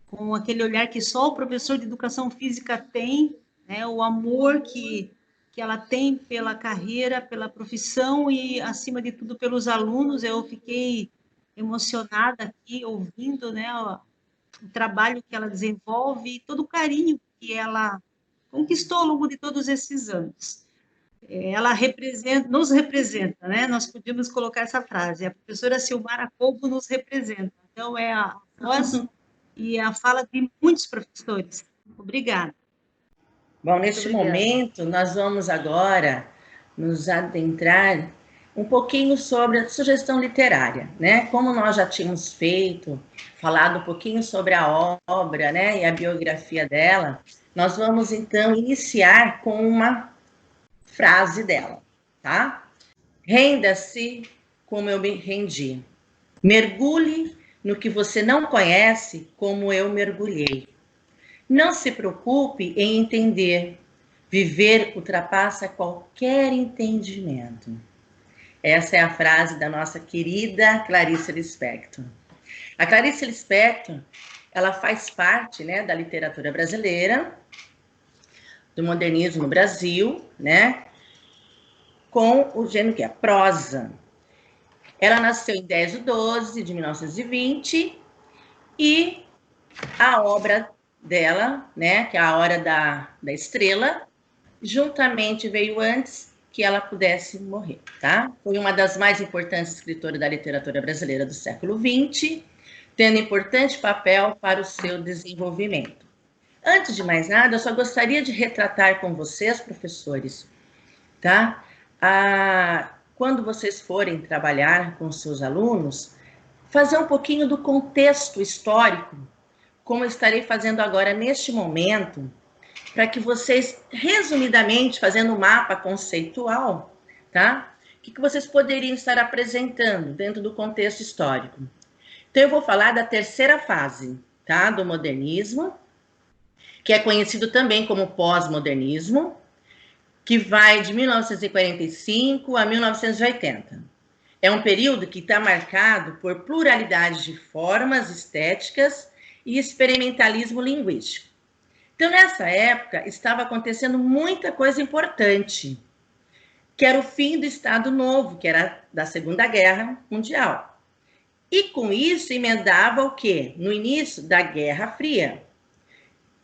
com aquele olhar que só o professor de educação física tem, né, o amor que ela tem pela carreira, pela profissão e, acima de tudo, pelos alunos. Eu fiquei emocionada aqui, ouvindo, né, o trabalho que ela desenvolve e todo o carinho que ela conquistou ao longo de todos esses anos. Ela nos representa, né? Nós podíamos colocar essa frase, a professora Silmara Colbo nos representa. Então, é a voz e a fala de muitos professores. Obrigada. Bom, neste momento, nós vamos agora nos adentrar um pouquinho sobre a sugestão literária, né? Como nós já tínhamos falado um pouquinho sobre a obra, né, e a biografia dela, nós vamos então iniciar com uma frase dela, tá? Renda-se como eu me rendi. Mergulhe no que você não conhece como eu mergulhei. Não se preocupe em entender. Viver ultrapassa qualquer entendimento. Essa é a frase da nossa querida Clarice Lispector. A Clarice Lispector, ela faz parte, né, da literatura brasileira, do modernismo no Brasil, né, com o gênero que é a prosa. Ela nasceu em 10/12 de 1920 e a obra dela, né, que é a Hora da Estrela, juntamente veio antes que ela pudesse morrer, tá? Foi uma das mais importantes escritoras da literatura brasileira do século XX, tendo importante papel para o seu desenvolvimento. Antes de mais nada, eu só gostaria de retratar com vocês, professores, tá? Quando vocês forem trabalhar com seus alunos, fazer um pouquinho do contexto histórico, como eu estarei fazendo agora neste momento, para que vocês, resumidamente, fazendo um mapa conceitual, tá? O que vocês poderiam estar apresentando dentro do contexto histórico. Então, eu vou falar da terceira fase, tá? Do modernismo, que é conhecido também como pós-modernismo, que vai de 1945 a 1980. É um período que está marcado por pluralidade de formas estéticas e experimentalismo linguístico. Então, nessa época, estava acontecendo muita coisa importante, que era o fim do Estado Novo, que era da Segunda Guerra Mundial. E com isso emendava o quê? No início da Guerra Fria.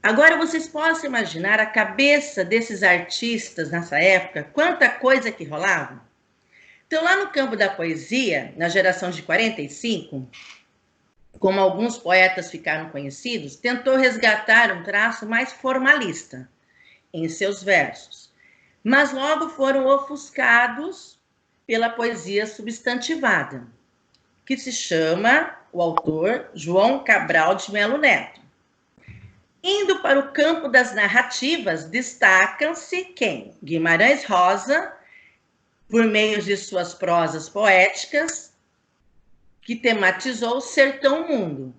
Agora vocês possam imaginar a cabeça desses artistas nessa época, quanta coisa que rolava. Então, lá no campo da poesia, na geração de 45, como alguns poetas ficaram conhecidos, tentou resgatar um traço mais formalista em seus versos, mas logo foram ofuscados pela poesia substantivada, que se chama o autor João Cabral de Melo Neto. Indo para o campo das narrativas, destacam-se quem? Guimarães Rosa, por meio de suas prosas poéticas, que tematizou o Sertão Mundo.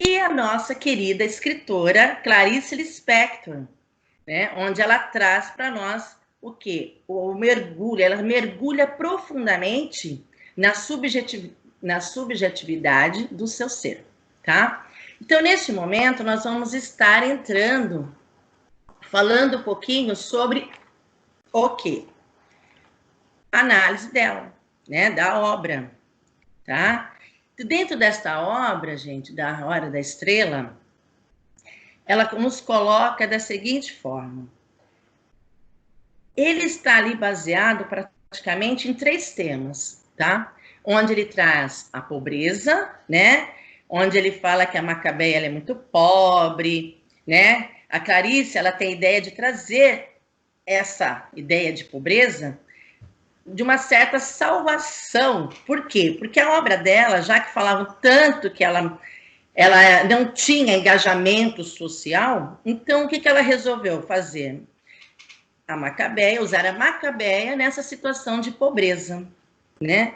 E a nossa querida escritora Clarice Lispector, né, onde ela traz para nós o quê? O mergulho, ela mergulha profundamente na subjetividade do seu ser, tá? Então, neste momento, nós vamos estar entrando, falando um pouquinho sobre o quê? Análise dela, né, da obra, tá? Dentro desta obra, gente, da Hora da Estrela, ela nos coloca da seguinte forma. Ele está ali baseado praticamente em 3 temas, tá? Onde ele traz a pobreza, né? Onde ele fala que a Macabeia ela é muito pobre, né? A Clarice, ela tem a ideia de trazer essa ideia de pobreza de uma certa salvação. Por quê? Porque a obra dela, já que falavam tanto que ela não tinha engajamento social, então o que ela resolveu fazer? A Macabeia, usar a Macabeia nessa situação de pobreza, né?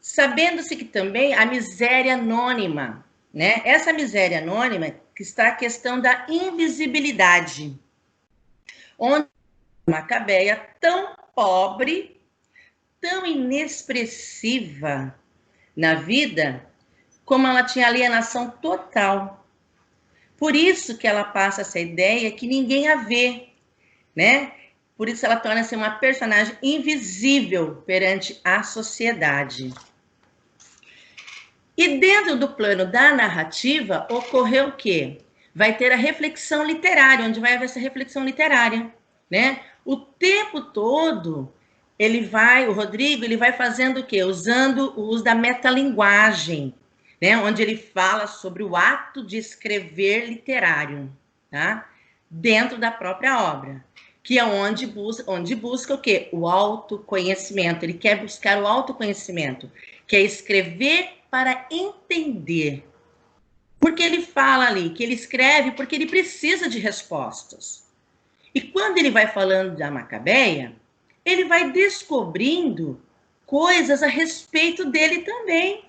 Sabendo-se que também a miséria anônima, né? Essa miséria anônima que está a questão da invisibilidade, onde a Macabeia, tão pobre, tão inexpressiva na vida, como ela tinha alienação total. Por isso que ela passa essa ideia que ninguém a vê, né? Por isso ela torna-se uma personagem invisível perante a sociedade. E dentro do plano da narrativa, ocorreu o quê? Vai ter a reflexão literária, onde vai haver essa reflexão literária, né? O tempo todo, o Rodrigo, ele vai fazendo o quê? Usando o uso da metalinguagem, né? Onde ele fala sobre o ato de escrever literário, tá? Dentro da própria obra, que é onde busca o quê? O autoconhecimento. Ele quer buscar o autoconhecimento, que é escrever para entender. Porque ele fala ali que ele escreve porque ele precisa de respostas. E quando ele vai falando da Macabeia, ele vai descobrindo coisas a respeito dele também.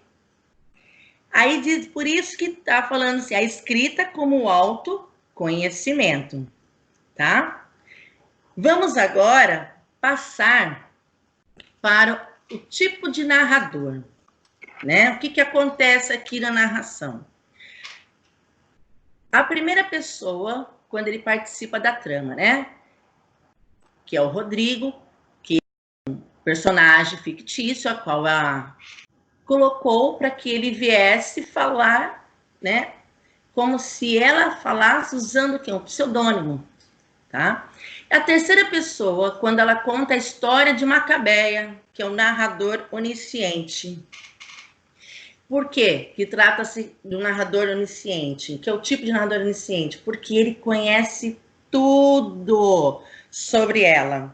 Aí diz, por isso que está falando assim, a escrita como autoconhecimento, tá? Vamos agora passar para o tipo de narrador, né? O que acontece aqui na narração? A primeira pessoa, quando ele participa da trama, né? Que é o Rodrigo, que é um personagem fictício, a qual ela colocou para que ele viesse falar, né? Como se ela falasse usando o quê? Um pseudônimo, tá? A terceira pessoa, quando ela conta a história de Macabeia, que é o narrador onisciente. Por quê? Que trata-se do narrador onisciente, que é o tipo de narrador onisciente, porque ele conhece tudo sobre ela.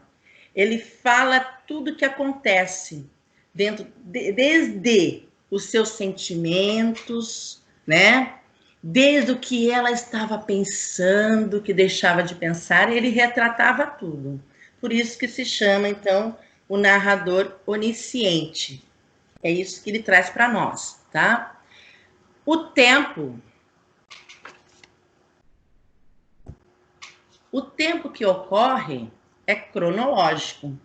Ele fala tudo que acontece desde os seus sentimentos, né? Desde o que ela estava pensando, que deixava de pensar, ele retratava tudo. Por isso que se chama, então, o narrador onisciente. É isso que ele traz para nós, tá? O tempo que ocorre é cronológico,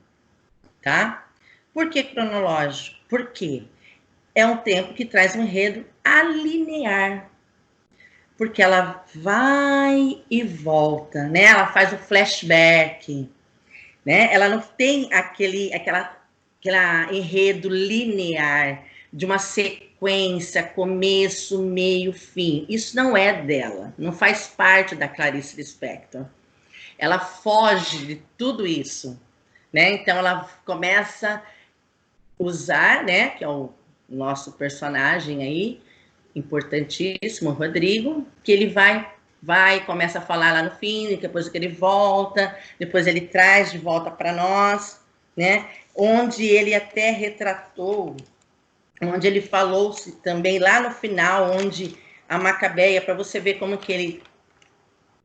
tá? Por que cronológico? Porque é um tempo que traz um enredo alinear, porque ela vai e volta, né? Ela faz o flashback, né? Ela não tem aquela enredo linear de uma sequência, começo, meio, fim. Isso não é dela, não faz parte da Clarice Lispector. Ela foge de tudo isso, né? Então ela começa a usar, né, que é o nosso personagem aí, importantíssimo, o Rodrigo, que ele vai, começa a falar lá no fim, depois que ele volta, depois ele traz de volta para nós, né? Onde ele até retratou, onde ele falou também lá no final, onde a Macabeia, para você ver como que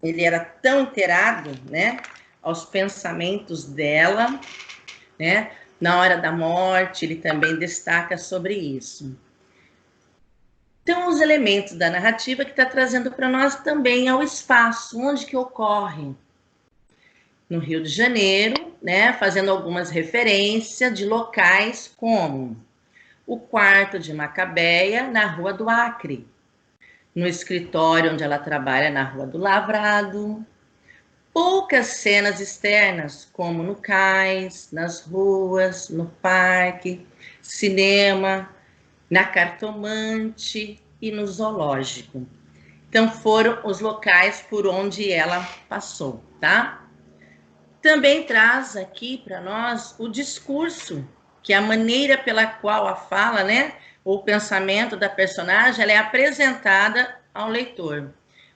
ele era tão inteirado, né, aos pensamentos dela, né? Na hora da morte, ele também destaca sobre isso. Então, os elementos da narrativa que está trazendo para nós também é o espaço, onde que ocorre. No Rio de Janeiro, né, fazendo algumas referências de locais como o quarto de Macabeia, na Rua do Acre, no escritório onde ela trabalha, na Rua do Lavrado, poucas cenas externas, como no cais, nas ruas, no parque, cinema, na Cartomante e no zoológico. Então, foram os locais por onde ela passou, tá? Também traz aqui para nós o discurso, que é a maneira pela qual a fala, né, o pensamento da personagem, ela é apresentada ao leitor,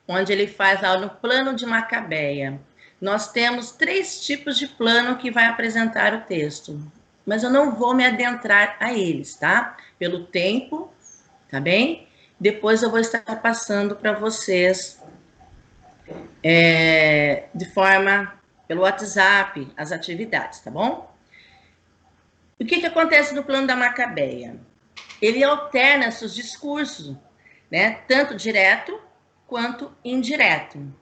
onde ele faz lá no plano de Macabeia. Nós temos 3 tipos de plano que vai apresentar o texto, mas eu não vou me adentrar a eles, tá? Pelo tempo, tá bem? Depois eu vou estar passando para vocês de forma, pelo WhatsApp, as atividades, tá bom? O que acontece no plano da Macabeia? Ele alterna seus discursos, né? Tanto direto quanto indireto.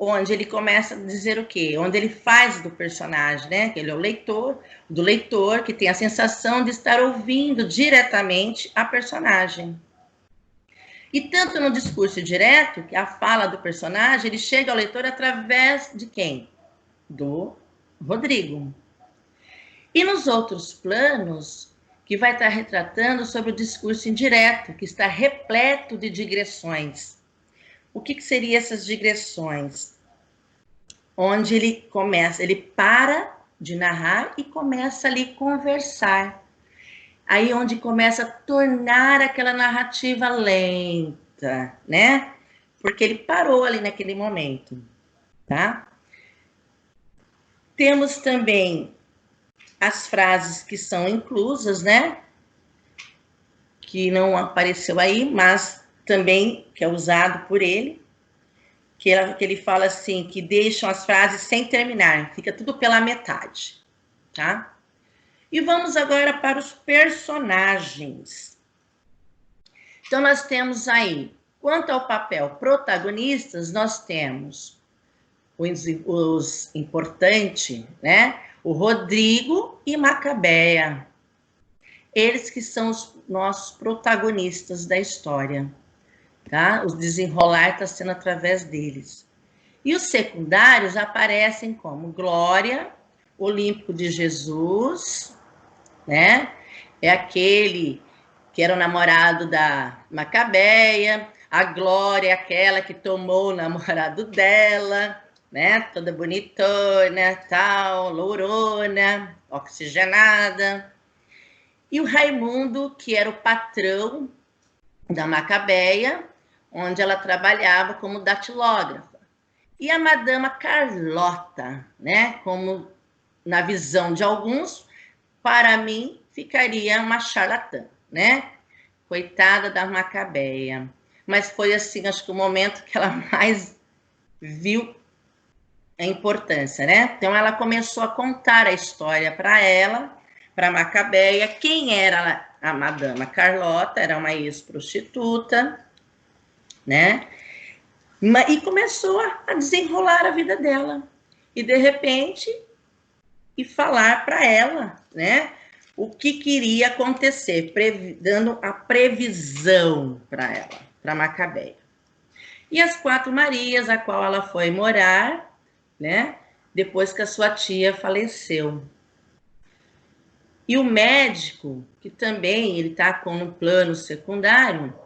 Onde ele começa a dizer o quê? Onde ele faz do personagem, né? Que ele é o leitor, do leitor, que tem a sensação de estar ouvindo diretamente a personagem. E tanto no discurso direto, que a fala do personagem, ele chega ao leitor através de quem? Do Rodrigo. E nos outros planos, que vai estar retratando sobre o discurso indireto, que está repleto de digressões. O que seriam essas digressões? Onde ele para de narrar e começa ali a conversar. Aí onde começa a tornar aquela narrativa lenta, né? Porque ele parou ali naquele momento, tá? Temos também as frases que são inclusas, né? Que não apareceu aí, mas também que é usado por ele, que ele fala assim, que deixam as frases sem terminar, fica tudo pela metade, tá? E vamos agora para os personagens. Então, nós temos aí, quanto ao papel protagonistas, nós temos os importantes, né? O Rodrigo e Macabeia. Eles que são os nossos protagonistas da história, tá? O desenrolar está sendo através deles. E os secundários aparecem como Glória, Olímpico de Jesus, né? É aquele que era o namorado da Macabeia, a Glória é aquela que tomou o namorado dela, né? Toda bonitona, tal, lourona, oxigenada. E o Raimundo, que era o patrão da Macabeia, onde ela trabalhava como datilógrafa. E a Madama Carlota, né? Como na visão de alguns, para mim, ficaria uma charlatã, né? Coitada da Macabeia. Mas foi assim, acho que o momento que ela mais viu a importância, né? Então, ela começou a contar a história para ela, para Macabeia. Quem era a Madama Carlota? Era uma ex-prostituta, né? E começou a desenrolar a vida dela. e de repente, e falar para ela, né, o que queria acontecer, dando a previsão para ela, para Macabeia. E as 4 Marias, a qual ela foi morar, né, depois que a sua tia faleceu. E o médico, que também ele está com um plano secundário,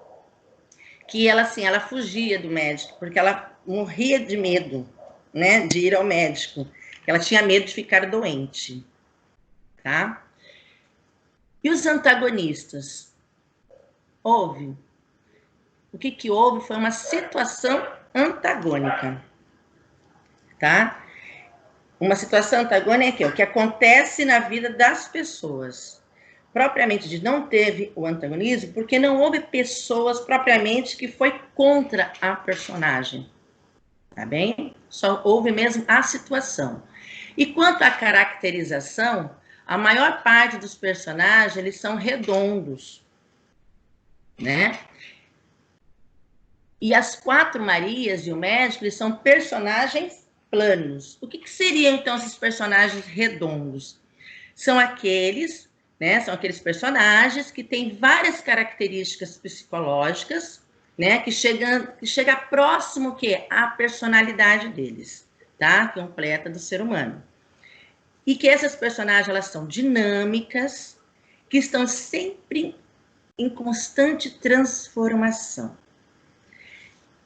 que ela, assim, ela fugia do médico, porque ela morria de medo, né, de ir ao médico. Ela tinha medo de ficar doente, tá? E os antagonistas? Houve. O que houve foi uma situação antagônica, tá? Uma situação antagônica é o que acontece na vida das pessoas. Propriamente dito, não teve o antagonismo, porque não houve pessoas propriamente que foi contra a personagem, tá bem? Só houve mesmo a situação. E quanto à caracterização, a maior parte dos personagens, eles são redondos, né? E as 4 Marias e o médico, eles são personagens planos. O que seriam, então, esses personagens redondos? São aqueles, né? São aqueles personagens que têm várias características psicológicas, né? Que chega próximo que à personalidade deles, tá? Completa do ser humano. E que essas personagens, elas são dinâmicas, que estão sempre em constante transformação.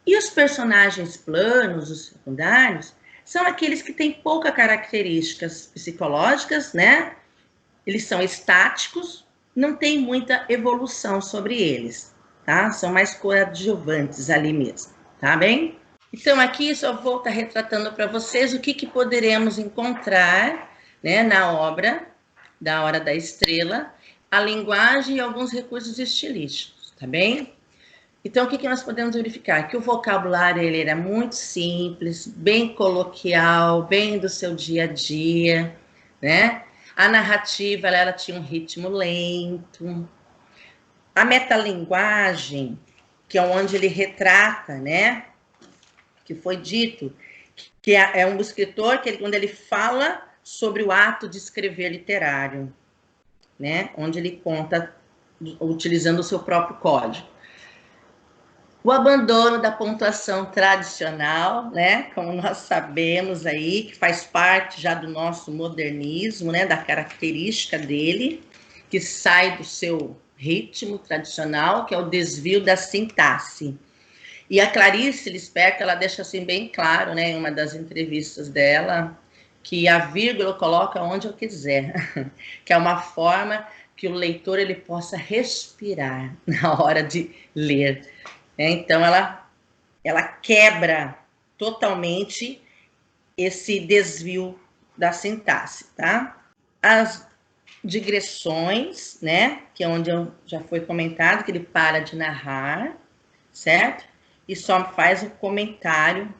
E os personagens planos, os secundários, são aqueles que têm poucas características psicológicas, né? Eles são estáticos, não tem muita evolução sobre eles, tá? São mais coadjuvantes ali mesmo, tá bem? Então, aqui só vou estar retratando para vocês o que poderemos encontrar, né, na obra da Hora da Estrela, a linguagem e alguns recursos estilísticos, tá bem? Então, o que nós podemos verificar? Que o vocabulário ele era muito simples, bem coloquial, bem do seu dia a dia, né? A narrativa, ela tinha um ritmo lento. A metalinguagem, que é onde ele retrata, né? Que foi dito, que é um escritor que quando ele fala sobre o ato de escrever literário, né? Onde ele conta utilizando o seu próprio código. O abandono da pontuação tradicional, né, como nós sabemos aí, que faz parte já do nosso modernismo, né, da característica dele, que sai do seu ritmo tradicional, que é o desvio da sintaxe. E a Clarice Lispector, ela deixa assim bem claro, né, em uma das entrevistas dela, que a vírgula coloca onde eu quiser, que é uma forma que o leitor ele possa respirar na hora de ler. Então, ela quebra totalmente esse desvio da sintaxe, tá? As digressões, né? Que é onde já foi comentado, que ele para de narrar, certo? E só faz um comentário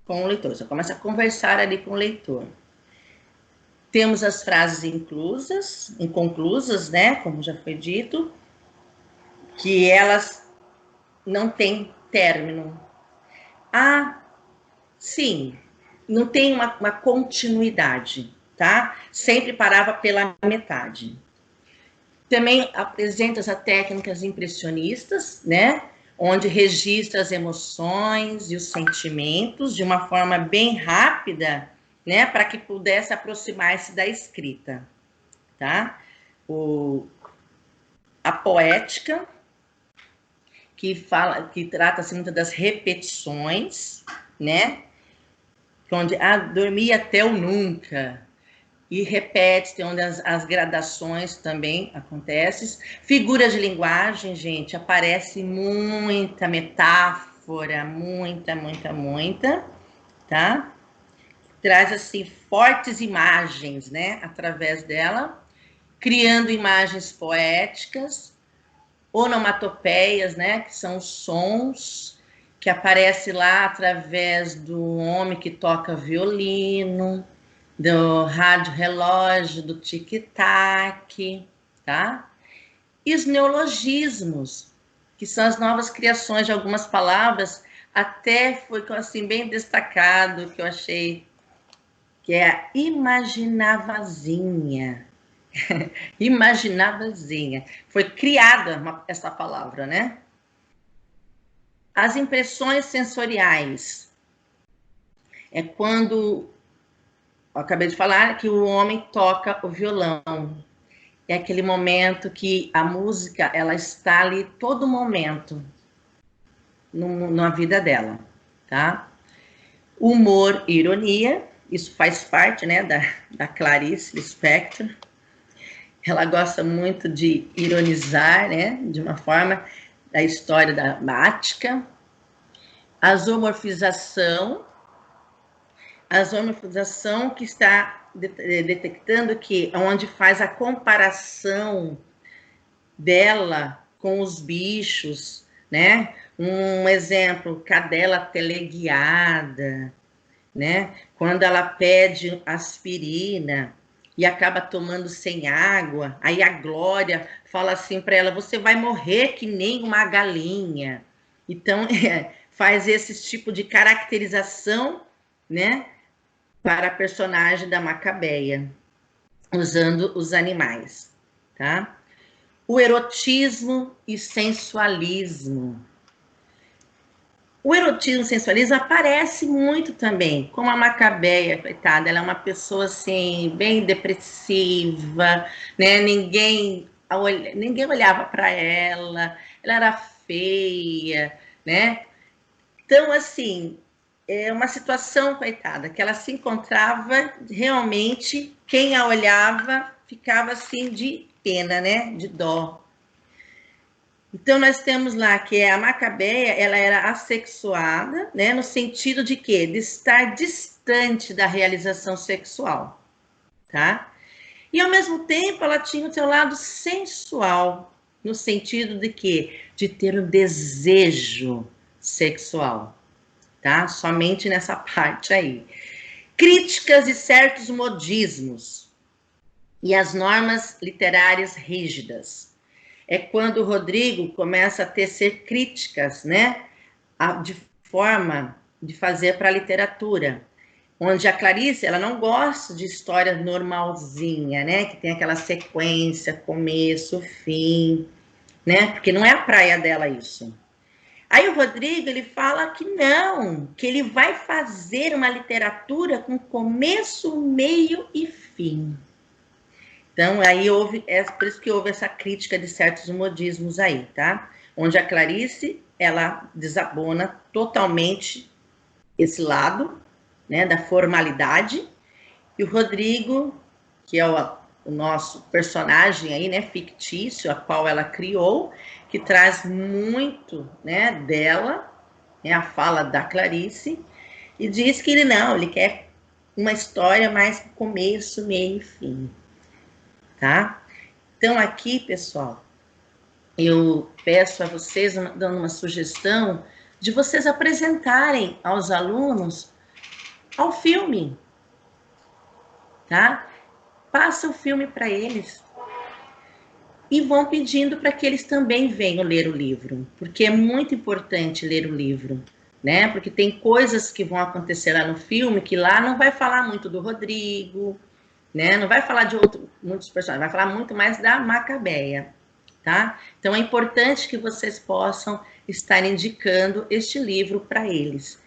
com o leitor. Você começa a conversar ali com o leitor. Temos as frases inconclusas, né? Como já foi dito, que elas não tem término. Sim, não tem uma continuidade, tá? Sempre parava pela metade. Também apresenta as técnicas impressionistas, né? Onde registra as emoções e os sentimentos de uma forma bem rápida, né? Para que pudesse aproximar-se da escrita, tá? A poética, que trata-se muito das repetições, né? Onde dormir até o nunca, e repete, onde as gradações também acontecem. Figuras de linguagem, gente, aparece muita metáfora, muita, tá? Traz, assim, fortes imagens, né? Através dela, criando imagens poéticas, onomatopeias, né, que são sons que aparecem lá através do homem que toca violino, do rádio relógio, do tic-tac, tá? E os neologismos, que são as novas criações de algumas palavras, até foi assim bem destacado, que eu achei que é a imaginavazinha. Imaginavazinha. Foi criada essa palavra, né? As impressões sensoriais. É quando, eu acabei de falar, que o homem toca o violão. É aquele momento que a música, ela está ali todo momento na vida dela, tá? Humor e ironia, isso faz parte, né, da Clarice Lispector. Ela gosta muito de ironizar, né, de uma forma, da história da Ática. A zoomorfização que está detectando que onde faz a comparação dela com os bichos, né? Um exemplo, cadela teleguiada, né? Quando ela pede aspirina e acaba tomando sem água, aí a Glória fala assim para ela: você vai morrer que nem uma galinha. Então, faz esse tipo de caracterização, né, para a personagem da Macabeia, usando os animais, tá? O erotismo e sensualismo. O erotismo e sensualismo aparece muito também, como a Macabeia, coitada, ela é uma pessoa assim, bem depressiva, né? Ninguém olhava para ela era feia, né? Então, assim, é uma situação, coitada, que ela se encontrava realmente, quem a olhava ficava assim de pena, né? De dó. Então, nós temos lá que a Macabeia, ela era assexuada, né, no sentido de quê? De estar distante da realização sexual, tá? E, ao mesmo tempo, ela tinha o seu lado sensual, no sentido de quê? De ter um desejo sexual, tá? Somente nessa parte aí. Críticas de certos modismos e as normas literárias rígidas. É quando o Rodrigo começa a tecer críticas, né, de forma de fazer para a literatura, onde a Clarice, ela não gosta de história normalzinha, né, que tem aquela sequência, começo, fim, né, porque não é a praia dela isso. Aí o Rodrigo, ele fala que não, que ele vai fazer uma literatura com começo, meio e fim. Então, aí é por isso que houve essa crítica de certos modismos aí, tá? Onde a Clarice, ela desabona totalmente esse lado, né, da formalidade, e o Rodrigo, que é o nosso personagem aí, né, fictício, a qual ela criou, que traz muito, né, dela, né, a fala da Clarice, e diz que ele quer uma história mais começo, meio e fim. Tá? Então, aqui, pessoal, eu peço a vocês, dando uma sugestão, de vocês apresentarem aos alunos ao filme, tá? Passa o filme para eles e vão pedindo para que eles também venham ler o livro, porque é muito importante ler o livro, né? Porque tem coisas que vão acontecer lá no filme que lá não vai falar muito do Rodrigo, né? Não vai falar de muitos personagens, vai falar muito mais da Macabeia, tá? Então é importante que vocês possam estar indicando este livro para eles,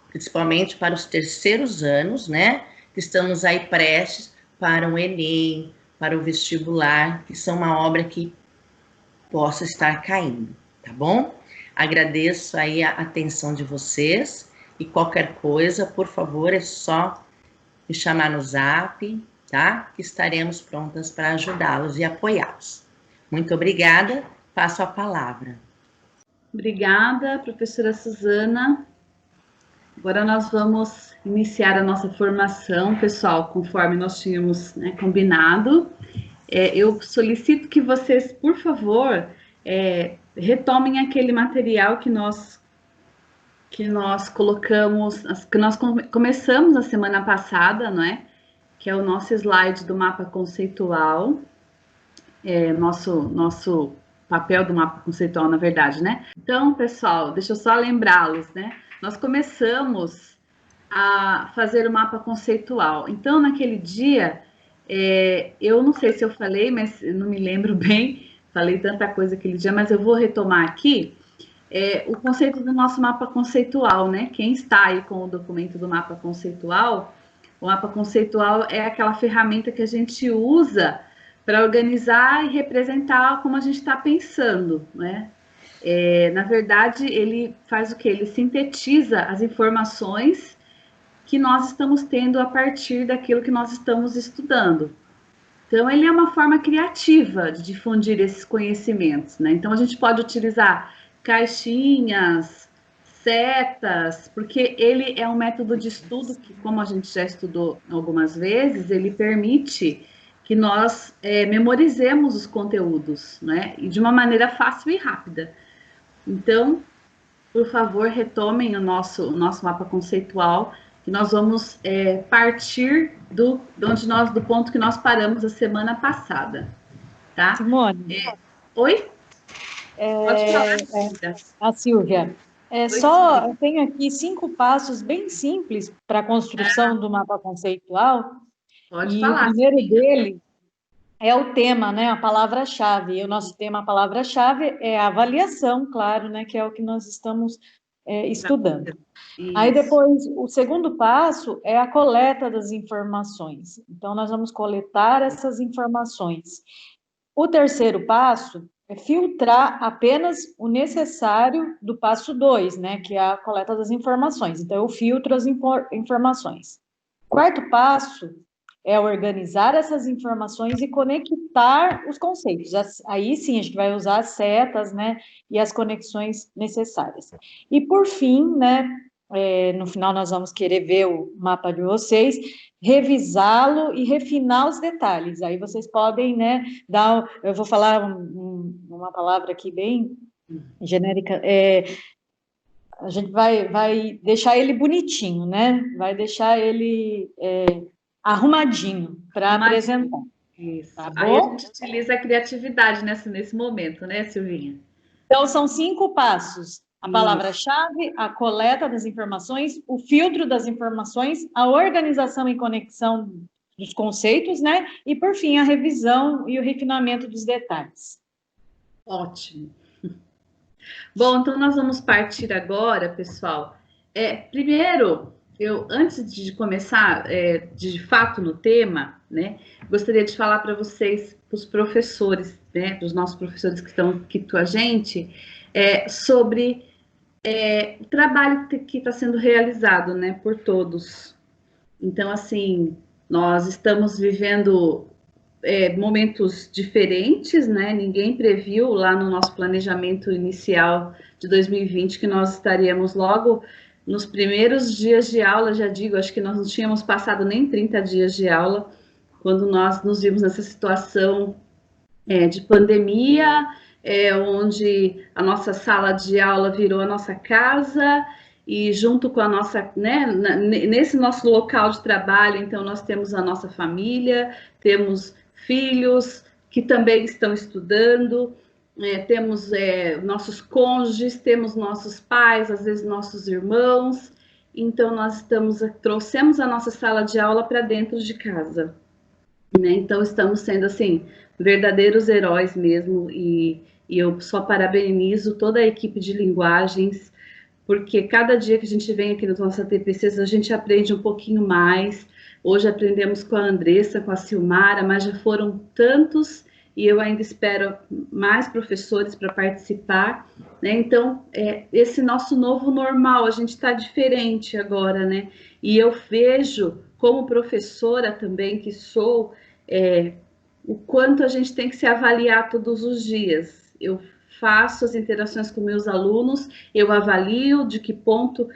principalmente para os terceiros anos, né? Que estamos aí prestes para o Enem, para o vestibular, que são uma obra que possa estar caindo, tá bom? Agradeço aí a atenção de vocês e qualquer coisa, por favor, é só me chamar no Zap, tá? Que estaremos prontas para ajudá-los e apoiá-los. Muito obrigada, passo a palavra. Obrigada, professora Suzana. Agora nós vamos iniciar a nossa formação, pessoal, conforme nós tínhamos, né, combinado. Eu solicito que vocês, por favor, retomem aquele material que nós colocamos, que nós começamos na semana passada, não é? Que é o nosso slide do mapa conceitual, nosso papel do mapa conceitual, na verdade, né? Então, pessoal, deixa eu só lembrá-los, né? Nós começamos a fazer o mapa conceitual. Então, naquele dia, eu não sei se eu falei, mas eu não me lembro bem, falei tanta coisa aquele dia, mas eu vou retomar aqui o conceito do nosso mapa conceitual, né? Quem está aí com o documento do mapa conceitual, o mapa conceitual é aquela ferramenta que a gente usa para organizar e representar como a gente está pensando, né? Na verdade, ele faz o quê? Ele sintetiza as informações que nós estamos tendo a partir daquilo que nós estamos estudando. Então, ele é uma forma criativa de difundir esses conhecimentos, né? Então, a gente pode utilizar caixinhas, setas, porque ele é um método de estudo que, como a gente já estudou algumas vezes, ele permite que nós memorizemos os conteúdos, né? E de uma maneira fácil e rápida. Então, por favor, retomem o nosso mapa conceitual, que nós vamos partir do ponto que nós paramos a semana passada, tá? Simone. Oi? Pode falar, a Silvia. Eu tenho aqui 5 passos bem simples para a construção do mapa conceitual. Pode falar. O primeiro dele é o tema, né? A palavra-chave. E o nosso tema, a palavra-chave, é a avaliação, claro, né? Que é o que nós estamos estudando. Isso. Aí depois, o segundo passo é a coleta das informações. Então, nós vamos coletar essas informações. O terceiro passo é filtrar apenas o necessário do passo 2, né? Que é a coleta das informações. Então, eu filtro as informações. Quarto passo é organizar essas informações e conectar os conceitos. Aí sim, a gente vai usar as setas, né, e as conexões necessárias. E por fim, né, no final nós vamos querer ver o mapa de vocês, revisá-lo e refinar os detalhes. Aí vocês podem, né, eu vou falar uma palavra aqui bem genérica, a gente vai deixar ele bonitinho, né, vai deixar ele arrumadinho para apresentar. Isso. Tá bom? Aí a gente utiliza a criatividade nesse momento, né, Silvinha? Então, são 5 passos. A palavra-chave, a coleta das informações, o filtro das informações, a organização e conexão dos conceitos, né? E, por fim, a revisão e o refinamento dos detalhes. Ótimo. Bom, então nós vamos partir agora, pessoal. Primeiro, antes de começar de fato no tema, né, gostaria de falar para vocês, para os professores, né, dos nossos professores que estão aqui com a gente, sobre o trabalho que está sendo realizado, né, por todos. Então, assim, nós estamos vivendo momentos diferentes, né, ninguém previu lá no nosso planejamento inicial de 2020 que nós estaríamos logo nos primeiros dias de aula, já digo, acho que nós não tínhamos passado nem 30 dias de aula, quando nós nos vimos nessa situação de pandemia, onde a nossa sala de aula virou a nossa casa, e junto com a nossa, né, nesse nosso local de trabalho, então nós temos a nossa família, temos filhos que também estão estudando, temos nossos cônjuges, temos nossos pais, às vezes nossos irmãos, então nós trouxemos a nossa sala de aula para dentro de casa, né? Então estamos sendo assim verdadeiros heróis mesmo, e eu só parabenizo toda a equipe de linguagens, porque cada dia que a gente vem aqui nos nossos ATPCs a gente aprende um pouquinho mais. Hoje aprendemos com a Andressa, com a Silmara, mas já foram tantos, e eu ainda espero mais professores para participar, né? Então, esse nosso novo normal, a gente está diferente agora, né? E eu vejo, como professora também que sou, o quanto a gente tem que se avaliar todos os dias. Eu faço as interações com meus alunos, eu avalio de que ponto,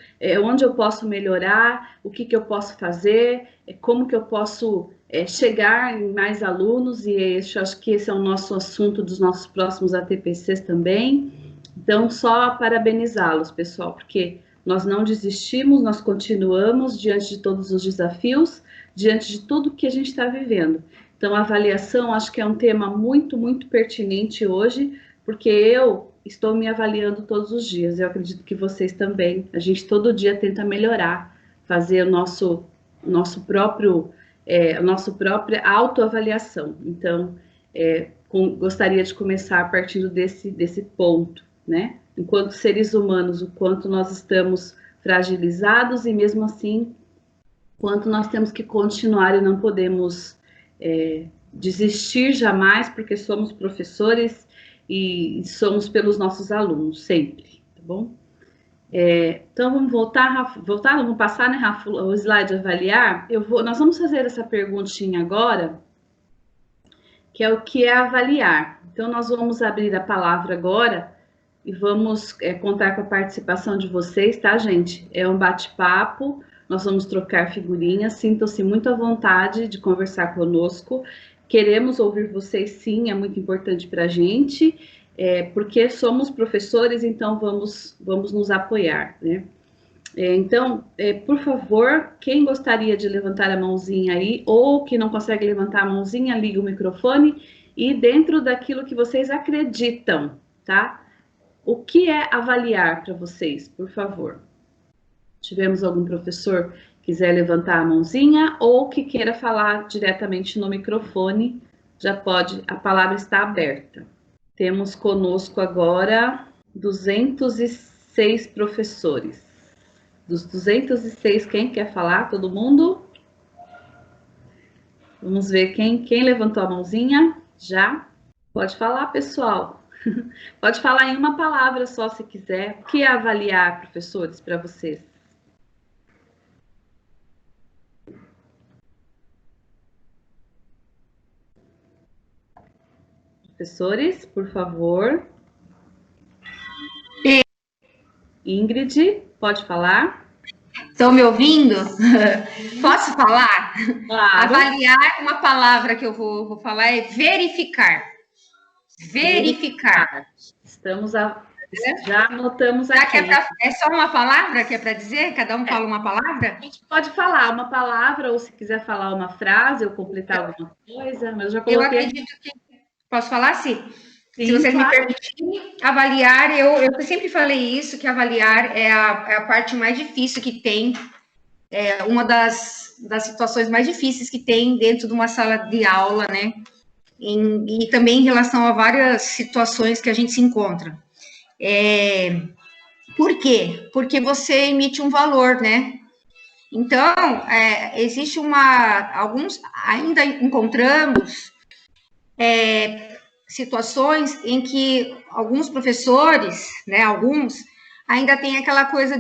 onde eu posso melhorar, o que eu posso fazer, como que eu posso chegar em mais alunos, e acho que esse é o nosso assunto dos nossos próximos ATPCs também. Então, só parabenizá-los, pessoal, porque nós não desistimos, nós continuamos diante de todos os desafios, diante de tudo que a gente está vivendo. Então, a avaliação, acho que é um tema muito, muito pertinente hoje, porque eu estou me avaliando todos os dias, eu acredito que vocês também. A gente todo dia tenta melhorar, fazer a nossa própria autoavaliação. Então, gostaria de começar partindo desse ponto, né? Enquanto seres humanos, o quanto nós estamos fragilizados e mesmo assim, quanto nós temos que continuar e não podemos desistir jamais, porque somos professores e somos pelos nossos alunos, sempre, tá bom? Então, vamos vamos passar, né, Rafa, o slide avaliar. Nós vamos fazer essa perguntinha agora, que é o que é avaliar. Então, nós vamos abrir a palavra agora e vamos contar com a participação de vocês, tá, gente? É um bate-papo, nós vamos trocar figurinhas, sintam-se muito à vontade de conversar conosco. Queremos ouvir vocês, sim, é muito importante para a gente, porque somos professores, então vamos nos apoiar, né? Então, por favor, quem gostaria de levantar a mãozinha aí, ou que não consegue levantar a mãozinha, liga o microfone, e dentro daquilo que vocês acreditam, tá? O que é avaliar para vocês, por favor? Tivemos algum professor que quiser levantar a mãozinha, ou que queira falar diretamente no microfone, já pode, a palavra está aberta. Temos conosco agora 206 professores. Dos 206, quem quer falar? Todo mundo? Vamos ver quem levantou a mãozinha. Já? Pode falar, pessoal. Pode falar em uma palavra só, se quiser. O que é avaliar, professores, para vocês? Professores, por favor. Ingrid, pode falar? Estão me ouvindo? Posso falar? Claro. Avaliar, uma palavra que eu vou falar é verificar. Verificar. Já anotamos aqui. É só uma palavra que é para dizer? Cada um fala uma palavra? A gente pode falar uma palavra, ou se quiser falar uma frase, ou completar alguma coisa, mas eu já coloquei. Eu acredito que... Posso falar, sim? Sim, se vocês claro. me permitirem, avaliar, eu sempre falei isso, que avaliar é a parte mais difícil que tem, uma das situações mais difíceis que tem dentro de uma sala de aula, né? E também em relação a várias situações que a gente se encontra. Por quê? Porque você emite um valor, né? Então, existe alguns, ainda encontramos situações em que alguns professores, né, ainda têm aquela coisa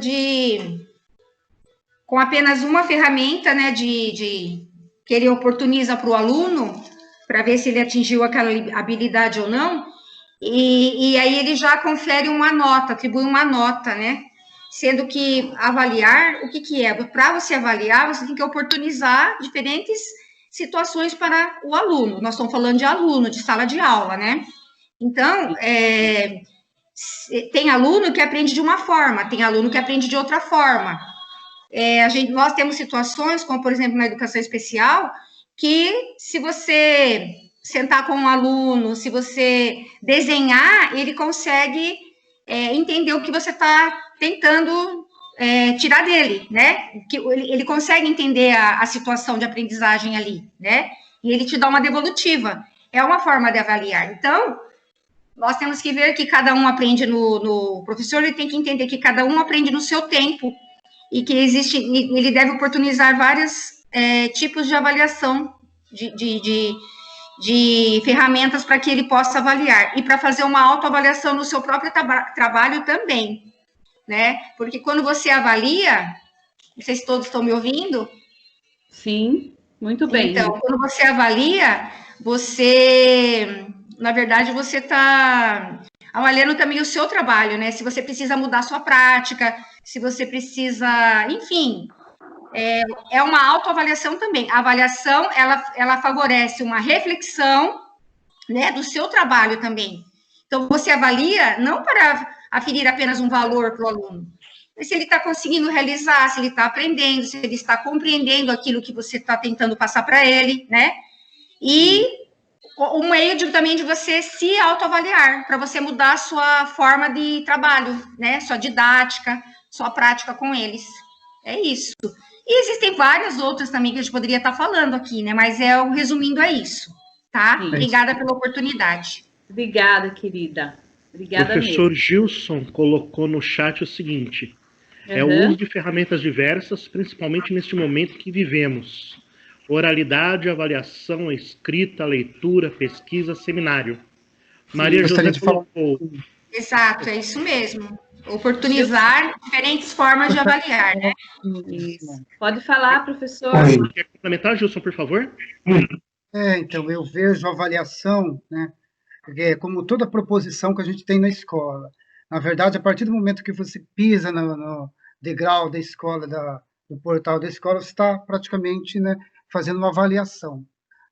com apenas uma ferramenta, né, que ele oportuniza para o aluno, para ver se ele atingiu aquela habilidade ou não, e aí ele já confere uma nota, atribui uma nota, né, sendo que avaliar, o que é? Para você avaliar, você tem que oportunizar diferentes situações para o aluno. Nós estamos falando de aluno, de sala de aula, né? Então, tem aluno que aprende de uma forma, tem aluno que aprende de outra forma. Nós temos situações, como, por exemplo, na educação especial, que se você sentar com um aluno, se você desenhar, ele consegue entender o que você está tentando tirar dele, né? Que ele consegue entender a situação de aprendizagem ali, né? E ele te dá uma devolutiva. É uma forma de avaliar. Então, nós temos que ver que cada um aprende no professor, ele tem que entender que cada um aprende no seu tempo e que ele deve oportunizar vários tipos de avaliação, de ferramentas para que ele possa avaliar e para fazer uma autoavaliação no seu próprio trabalho também. Né? Porque quando você avalia, não sei se todos estão me ouvindo. Sim, muito bem. Então, quando você avalia, na verdade, você está avaliando também o seu trabalho, né? Se você precisa mudar a sua prática, se você precisa, enfim, é uma autoavaliação também. A avaliação, ela favorece uma reflexão, né, do seu trabalho também. Então, você avalia não para aferir apenas um valor para o aluno, mas se ele está conseguindo realizar, se ele está aprendendo, se ele está compreendendo aquilo que você está tentando passar para ele, né? E o meio também de você se autoavaliar, para você mudar a sua forma de trabalho, né? Sua didática, sua prática com eles. É isso. E existem várias outras também que a gente poderia estar falando aqui, né? Mas resumindo é isso, tá? Sim. Obrigada pela oportunidade. Obrigada, querida. Obrigada Professor mesmo. Gilson colocou no chat o seguinte: é o uso de ferramentas diversas, principalmente neste momento que vivemos. Oralidade, avaliação, escrita, leitura, pesquisa, seminário. Maria José colocou... Exato, é isso mesmo. Oportunizar diferentes formas de avaliar, né? Isso. Pode falar, professor. Quer complementar, Gilson, por favor? Então, eu vejo a avaliação, né, como toda proposição que a gente tem na escola. Na verdade, a partir do momento que você pisa no degrau da escola, do portal da escola, você está praticamente, né, fazendo uma avaliação,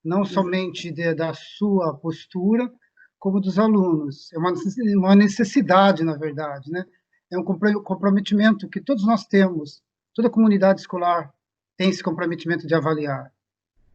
não somente da sua postura, como dos alunos. É uma necessidade, na verdade, né? É um comprometimento que todos nós temos, toda a comunidade escolar tem esse comprometimento de avaliar,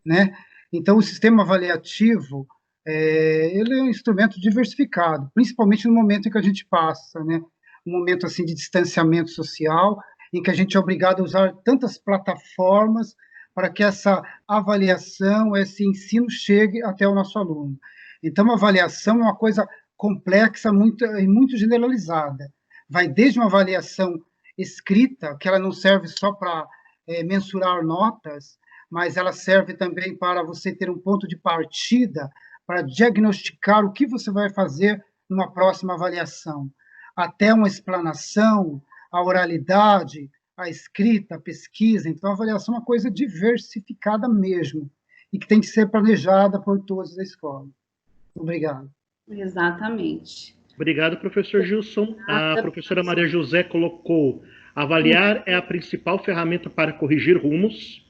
né? Então, o sistema avaliativo, ele é um instrumento diversificado, principalmente no momento em que a gente passa, né? Um momento assim de distanciamento social, em que a gente é obrigado a usar tantas plataformas para que essa avaliação, esse ensino chegue até o nosso aluno. Então, a avaliação é uma coisa complexa e muito generalizada. Vai desde uma avaliação escrita, que ela não serve só para mensurar notas, mas ela serve também para você ter um ponto de partida, para diagnosticar o que você vai fazer numa próxima avaliação. Até uma explanação, a oralidade, a escrita, a pesquisa. Então, a avaliação é uma coisa diversificada mesmo, e que tem que ser planejada por todos da escola. Obrigado. Exatamente. Obrigado, professor Gilson. A professora Maria José colocou: avaliar é a principal ferramenta para corrigir rumos.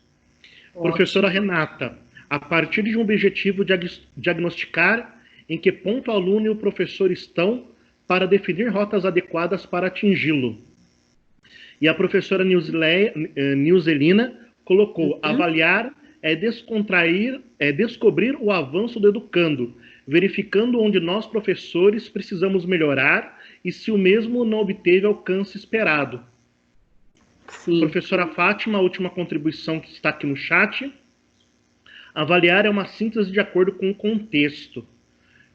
Ótimo. Professora Renata: a partir de um objetivo, diagnosticar em que ponto o aluno e o professor estão para definir rotas adequadas para atingi-lo. E a professora Nilzelina colocou: avaliar é descontrair, é descobrir o avanço do educando, verificando onde nós, professores, precisamos melhorar e se o mesmo não obteve alcance esperado. Sim. Professora Fátima, a última contribuição que está aqui no chat: avaliar é uma síntese de acordo com o contexto.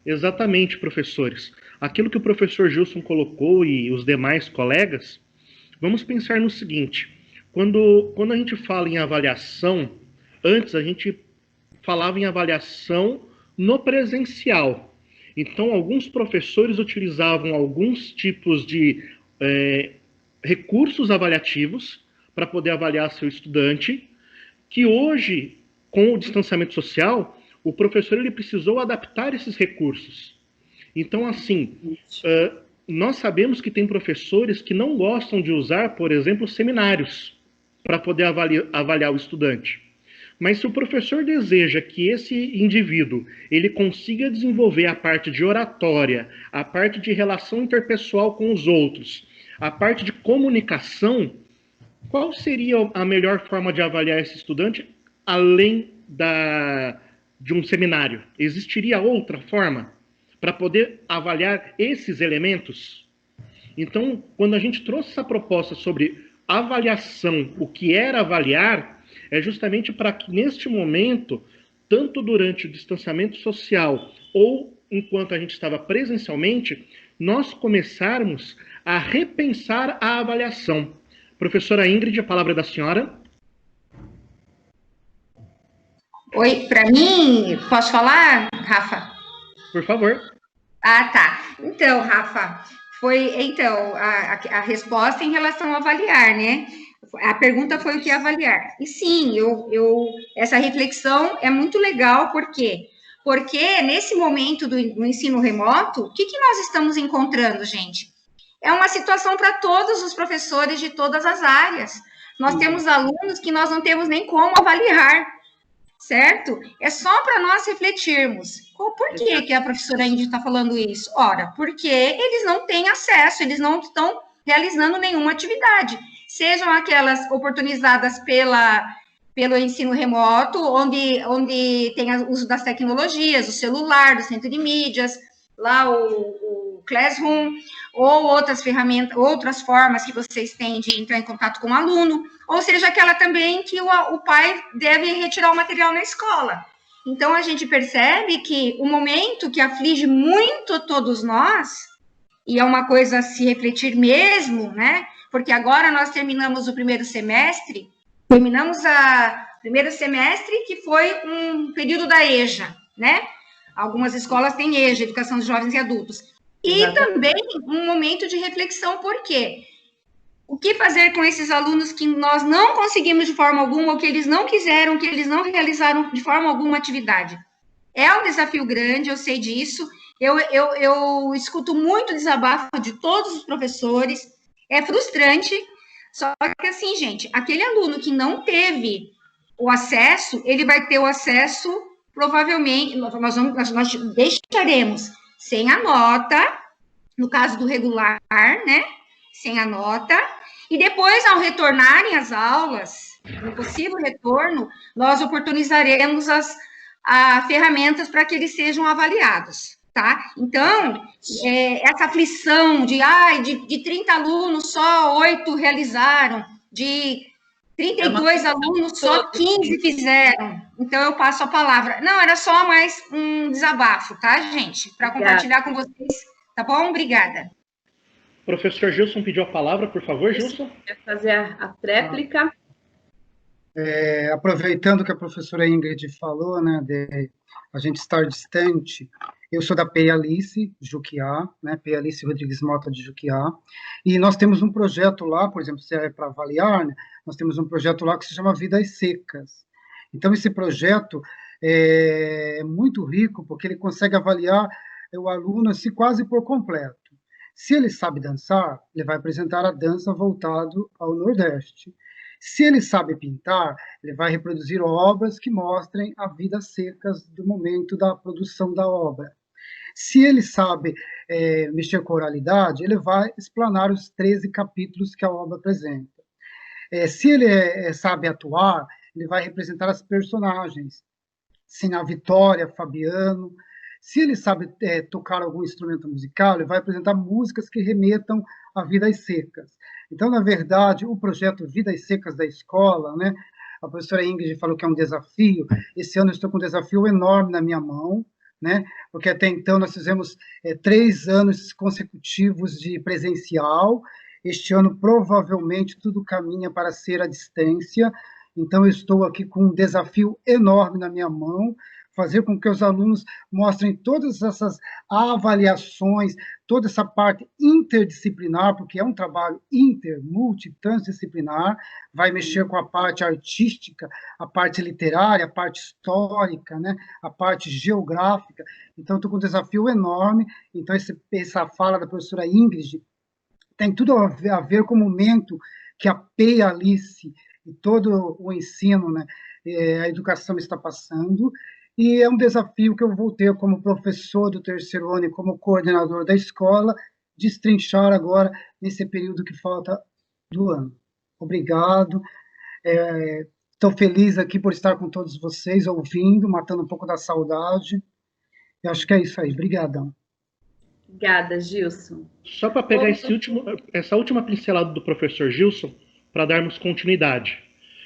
Exatamente, professores. Aquilo que o professor Gilson colocou e os demais colegas, vamos pensar no seguinte: quando a gente fala em avaliação, antes a gente falava em avaliação no presencial. Então, alguns professores utilizavam alguns tipos de recursos avaliativos para poder avaliar seu estudante, que hoje, com o distanciamento social, o professor ele precisou adaptar esses recursos. Então, assim, nós sabemos que tem professores que não gostam de usar, por exemplo, seminários para poder avaliar o estudante. Mas se o professor deseja que esse indivíduo ele consiga desenvolver a parte de oratória, a parte de relação interpessoal com os outros, a parte de comunicação, qual seria a melhor forma de avaliar esse estudante além de um seminário? Existiria outra forma para poder avaliar esses elementos? Então, quando a gente trouxe essa proposta sobre avaliação, o que era avaliar, é justamente para que, neste momento, tanto durante o distanciamento social ou enquanto a gente estava presencialmente, nós começarmos a repensar a avaliação. Professora Ingrid, a palavra é da senhora. Oi, para mim, posso falar, Rafa? Por favor. Ah, tá. Então, Rafa, a resposta em relação a avaliar, né? A pergunta foi o que avaliar. E sim, essa reflexão é muito legal, por quê? Porque nesse momento do ensino remoto, o que nós estamos encontrando, gente? É uma situação para todos os professores de todas as áreas. Nós temos alunos que nós não temos nem como avaliar, certo? É só para nós refletirmos. Por que a professora Ingrid está falando isso? Ora, porque eles não têm acesso, eles não estão realizando nenhuma atividade, sejam aquelas oportunizadas pelo ensino remoto, onde tem o uso das tecnologias, o celular, do centro de mídias, lá o Classroom, ou outras ferramentas, outras formas que vocês têm de entrar em contato com o aluno, ou seja, aquela também que o pai deve retirar o material na escola. Então, a gente percebe que o momento que aflige muito todos nós, e é uma coisa a se refletir mesmo, né? Porque agora nós terminamos o primeiro semestre, que foi um período da EJA, né? Algumas escolas têm EJA, Educação de Jovens e Adultos. E também um momento de reflexão, por quê? O que fazer com esses alunos que nós não conseguimos de forma alguma, ou que eles não quiseram, que eles não realizaram de forma alguma atividade? É um desafio grande, eu sei disso. Eu escuto muito desabafo de todos os professores. É frustrante, só que assim, gente, aquele aluno que não teve o acesso, ele vai ter o acesso, provavelmente, nós deixaremos sem a nota, no caso do regular, né? Sem a nota, e depois, ao retornarem às aulas, no possível retorno, nós oportunizaremos as ferramentas para que eles sejam avaliados, tá? Então, essa aflição de 30 alunos, só 8 realizaram, de 32 alunos, só 15 fizeram. Então, eu passo a palavra. Não, era só mais um desabafo, tá, gente? Para compartilhar com vocês, tá bom? Obrigada. Professor Gilson pediu a palavra, por favor, Gilson. Quer fazer a tréplica? Aproveitando que a professora Ingrid falou, né, de a gente estar distante, eu sou da PEI Alice, Juquiá, né, PEI Alice Rodrigues Mota de Juquiá, e nós temos um projeto lá, por exemplo, se é para avaliar, né, nós temos um projeto lá que se chama Vidas Secas. Então, esse projeto é muito rico, porque ele consegue avaliar o aluno assim, quase por completo. Se ele sabe dançar, ele vai apresentar a dança voltado ao Nordeste. Se ele sabe pintar, ele vai reproduzir obras que mostrem as vidas secas do momento da produção da obra. Se ele sabe mexer com oralidade, ele vai explanar os 13 capítulos que a obra apresenta. Se ele sabe atuar, ele vai representar as personagens, sim, a Vitória, Fabiano. Se ele sabe tocar algum instrumento musical, ele vai apresentar músicas que remetam a vidas secas. Então, na verdade, o projeto Vidas Secas da escola, né, a professora Ingrid falou que é um desafio. Esse ano eu estou com um desafio enorme na minha mão, né, porque até então nós fizemos 3 anos consecutivos de presencial. Este ano, provavelmente, tudo caminha para ser à distância. Então, eu estou aqui com um desafio enorme na minha mão, fazer com que os alunos mostrem todas essas avaliações, toda essa parte interdisciplinar, porque é um trabalho transdisciplinar, vai mexer com a parte artística, a parte literária, a parte histórica, né, a parte geográfica. Então, estou com um desafio enorme. Então, essa fala da professora Ingrid tem tudo a ver com o momento que a PEI Alice e todo o ensino, né, a educação está passando. E é um desafio que eu vou ter como professor do 3º ano e como coordenador da escola, destrinchar agora nesse período que falta do ano. Obrigado. Estou feliz aqui por estar com todos vocês, ouvindo, matando um pouco da saudade. Eu acho que é isso aí. Obrigadão. Obrigada, Gilson. Só para pegar essa última pincelada do professor Gilson, para darmos continuidade.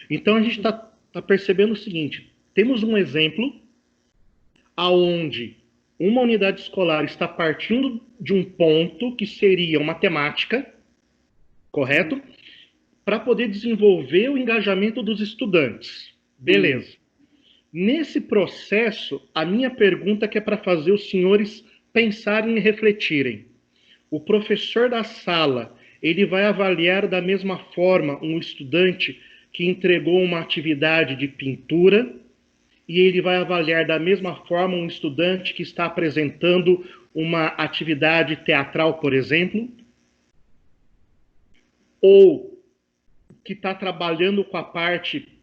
Então, a gente está percebendo o seguinte: temos um exemplo aonde uma unidade escolar está partindo de um ponto que seria uma temática, correto? Para poder desenvolver o engajamento dos estudantes. Beleza. Nesse processo, a minha pergunta que é para fazer os senhores pensarem e refletirem. O professor da sala, ele vai avaliar da mesma forma um estudante que entregou uma atividade de pintura, e ele vai avaliar da mesma forma um estudante que está apresentando uma atividade teatral, por exemplo, ou que está trabalhando com a parte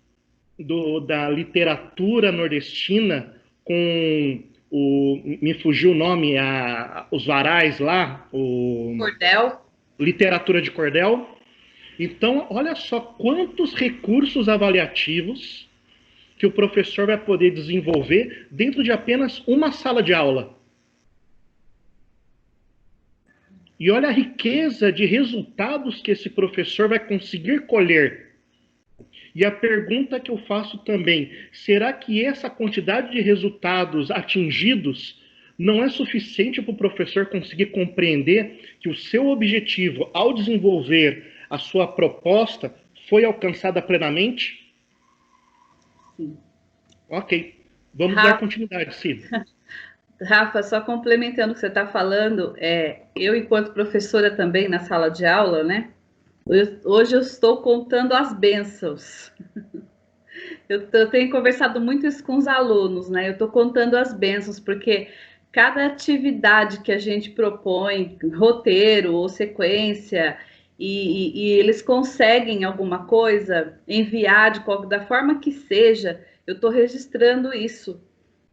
da literatura nordestina, com me fugiu o nome, os varais lá, Cordel. Literatura de cordel. Então, olha só quantos recursos avaliativos que o professor vai poder desenvolver dentro de apenas uma sala de aula. E olha a riqueza de resultados que esse professor vai conseguir colher. E a pergunta que eu faço também, será que essa quantidade de resultados atingidos não é suficiente para o professor conseguir compreender que o seu objetivo, ao desenvolver a sua proposta, foi alcançada plenamente? Sim. Ok. Vamos dar continuidade, Cid. Rafa, só complementando o que você está falando, eu, enquanto professora também na sala de aula, né? Hoje eu estou contando as bênçãos. Eu tenho conversado muito isso com os alunos, né? Eu estou contando as bênçãos, porque cada atividade que a gente propõe, roteiro ou sequência, e eles conseguem alguma coisa, enviar da forma que seja, eu estou registrando isso,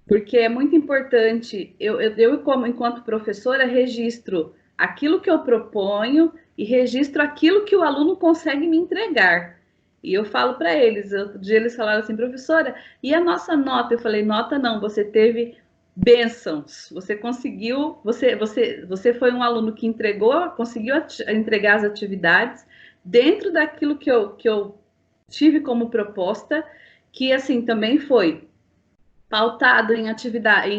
porque é muito importante. Eu como enquanto professora, registro aquilo que eu proponho e registro aquilo que o aluno consegue me entregar. E eu falo para eles, outro dia eles falaram assim, professora, e a nossa nota? Eu falei, nota não, você teve bênçãos, você conseguiu, você foi um aluno que conseguiu entregar as atividades dentro daquilo que eu tive como proposta, que assim também foi pautado em atividade,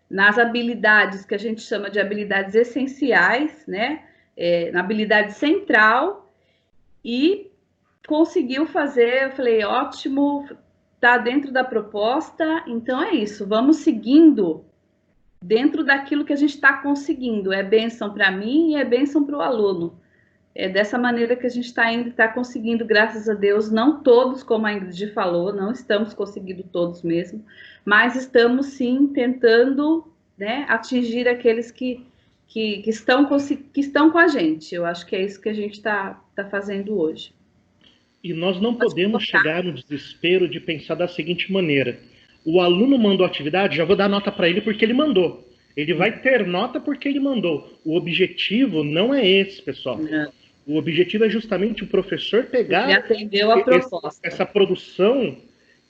nas habilidades que a gente chama de habilidades essenciais, né? Na habilidade central, e conseguiu fazer. Eu falei, ótimo, tá dentro da proposta, então é isso, vamos seguindo dentro daquilo que a gente está conseguindo. É bênção para mim e é bênção para o aluno. É dessa maneira que a gente está conseguindo, graças a Deus, não todos, como a Ingrid falou, não estamos conseguindo todos mesmo, mas estamos sim tentando, né, atingir aqueles que estão com a gente. Eu acho que é isso que a gente está fazendo hoje. E nós não podemos chegar no desespero de pensar da seguinte maneira: o aluno mandou a atividade, já vou dar nota para ele porque ele mandou. Ele vai ter nota porque ele mandou. O objetivo não é esse, pessoal. O objetivo é justamente o professor pegar essa produção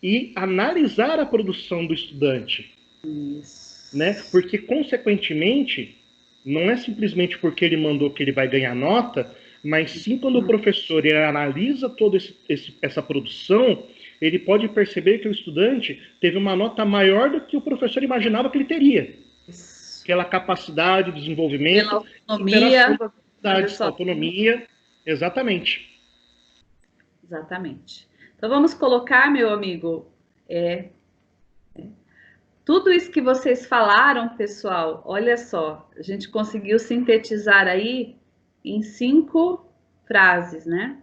e analisar a produção do estudante. Isso. Né? Porque, consequentemente, não é simplesmente porque ele mandou que ele vai ganhar nota, mas sim quando o professor ele analisa toda essa produção, ele pode perceber que o estudante teve uma nota maior do que o professor imaginava que ele teria. Aquela capacidade de desenvolvimento, autonomia, exatamente. Exatamente. Então vamos colocar, meu amigo, tudo isso que vocês falaram, pessoal, olha só, a gente conseguiu sintetizar aí em 5 frases, né?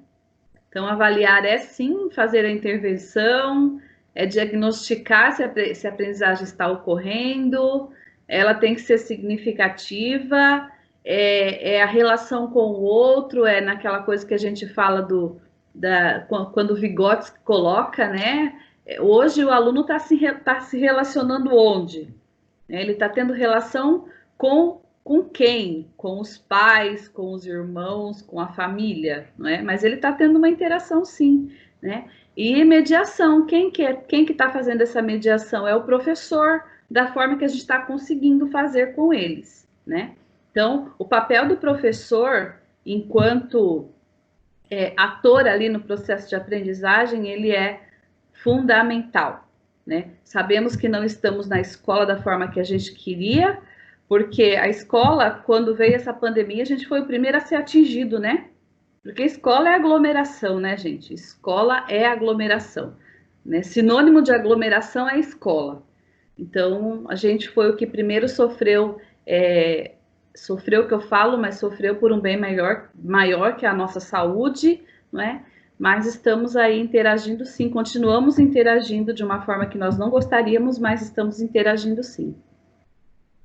Então, avaliar é sim fazer a intervenção, é diagnosticar se a aprendizagem está ocorrendo, ela tem que ser significativa, é a relação com o outro, é naquela coisa que a gente fala quando o Vygotsky coloca, né? Hoje o aluno está se relacionando onde? Ele está tendo relação com quem? Com os pais, com os irmãos, com a família, não é? Mas ele está tendo uma interação, sim, né? E mediação, quem que está fazendo essa mediação? É o professor, da forma que a gente está conseguindo fazer com eles, né? Então, o papel do professor, enquanto ator ali no processo de aprendizagem, ele é fundamental, né? Sabemos que não estamos na escola da forma que a gente queria, porque a escola, quando veio essa pandemia, a gente foi o primeiro a ser atingido, né? Porque escola é aglomeração, né, gente? Escola é aglomeração, né? Sinônimo de aglomeração é escola. Então, a gente foi o que primeiro sofreu, que eu falo, mas sofreu por um bem maior que a nossa saúde, não é? Mas estamos aí interagindo sim, continuamos interagindo de uma forma que nós não gostaríamos, mas estamos interagindo sim,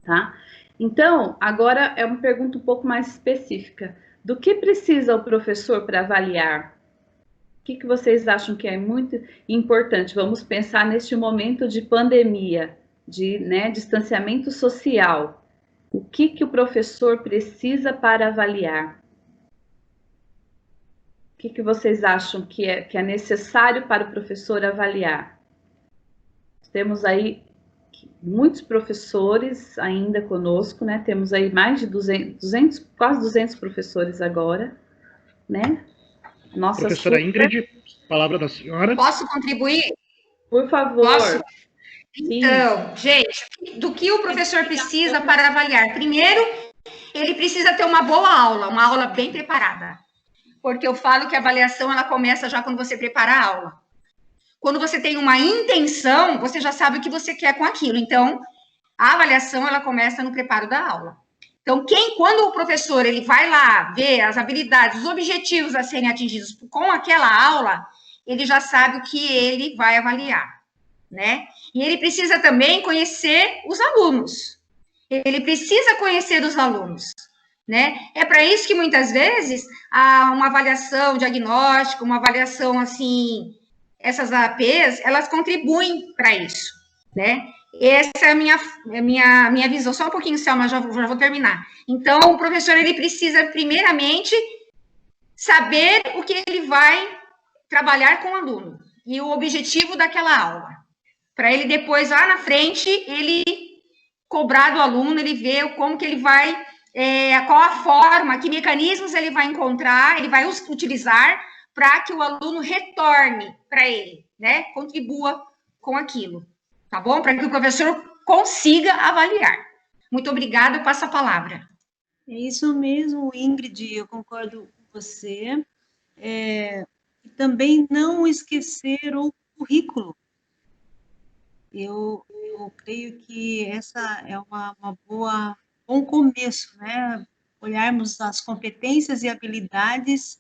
tá? Então, agora é uma pergunta um pouco mais específica. Do que precisa o professor para avaliar? O que vocês acham que é muito importante? Vamos pensar neste momento de pandemia, de distanciamento social. O que o professor precisa para avaliar? O que vocês acham que é necessário para o professor avaliar? Temos aí muitos professores ainda conosco, né? Temos aí mais de 200, quase 200 professores agora, né? Nossa, Professora Ingrid, palavra da senhora. Posso contribuir? Por favor. Posso? Então, gente, do que o professor precisa para avaliar? Primeiro, ele precisa ter uma boa aula, uma aula bem preparada. Porque eu falo que a avaliação, ela começa já quando você prepara a aula. Quando você tem uma intenção, você já sabe o que você quer com aquilo. Então, a avaliação, ela começa no preparo da aula. Então, quando o professor ele vai lá ver as habilidades, os objetivos a serem atingidos com aquela aula, ele já sabe o que ele vai avaliar, né? E ele precisa também conhecer os alunos. Ele precisa conhecer os alunos, né? É para isso que muitas vezes uma avaliação diagnóstica, uma avaliação assim, essas APs, elas contribuem para isso, né? Essa é a minha visão. Só um pouquinho, Selma, já vou terminar. Então, o professor, ele precisa, primeiramente, saber o que ele vai trabalhar com o aluno e o objetivo daquela aula. Para ele, depois, lá na frente, ele cobrar do aluno, ele ver como que ele vai, qual a forma, que mecanismos ele vai encontrar, ele vai utilizar para que o aluno retorne para ele, né? Contribua com aquilo. Tá bom? Para que o professor consiga avaliar. Muito obrigada, eu passo a palavra. É isso mesmo, Ingrid, eu concordo com você. E também não esquecer o currículo. Eu creio que essa é bom começo, né? Olharmos as competências e habilidades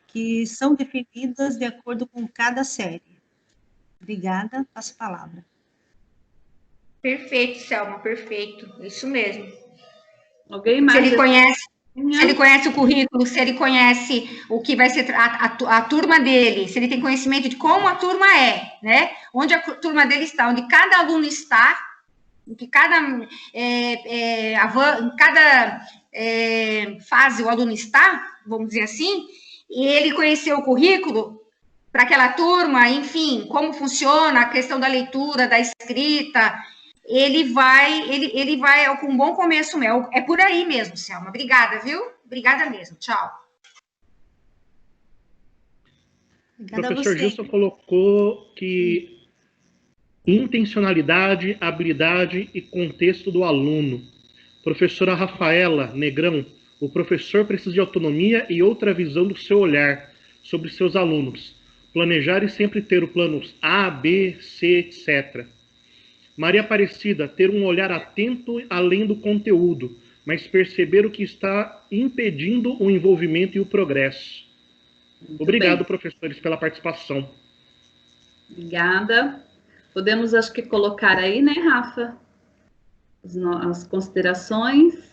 que são definidas de acordo com cada série. Obrigada, passo a palavra. Perfeito, Selma, perfeito. Isso mesmo. Alguém mais? Se ele conhece o currículo, se ele conhece o que vai ser a turma dele, se ele tem conhecimento de como a turma é, né? Onde a turma dele está, onde cada aluno está, em que em cada fase o aluno está, vamos dizer assim, e ele conheceu o currículo para aquela turma, enfim, como funciona a questão da leitura, da escrita, ele vai com um bom começo mesmo. É por aí mesmo, Selma. Obrigada, viu? Obrigada mesmo. Tchau. O professor Gilson colocou que intencionalidade, habilidade e contexto do aluno. Professora Rafaela Negrão, o professor precisa de autonomia e outra visão do seu olhar sobre seus alunos. Planejar e sempre ter o planos A, B, C, etc. Maria Aparecida, ter um olhar atento além do conteúdo, mas perceber o que está impedindo o envolvimento e o progresso. Muito obrigado, bem. Professores, pela participação. Obrigada. Podemos, acho que, colocar aí, né, Rafa, as considerações.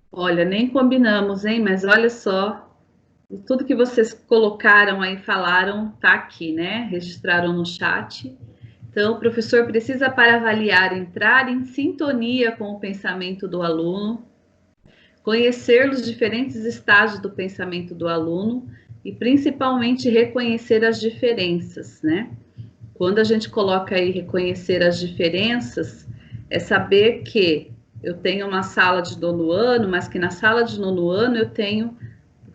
Olha, nem combinamos, hein, mas olha só. Tudo que vocês colocaram aí, falaram, tá aqui, né? Registraram no chat. Então, o professor precisa, para avaliar, entrar em sintonia com o pensamento do aluno, conhecer os diferentes estágios do pensamento do aluno e, principalmente, reconhecer as diferenças, né? Quando a gente coloca aí reconhecer as diferenças, é saber que eu tenho uma sala de nono ano, mas que na sala de nono ano eu tenho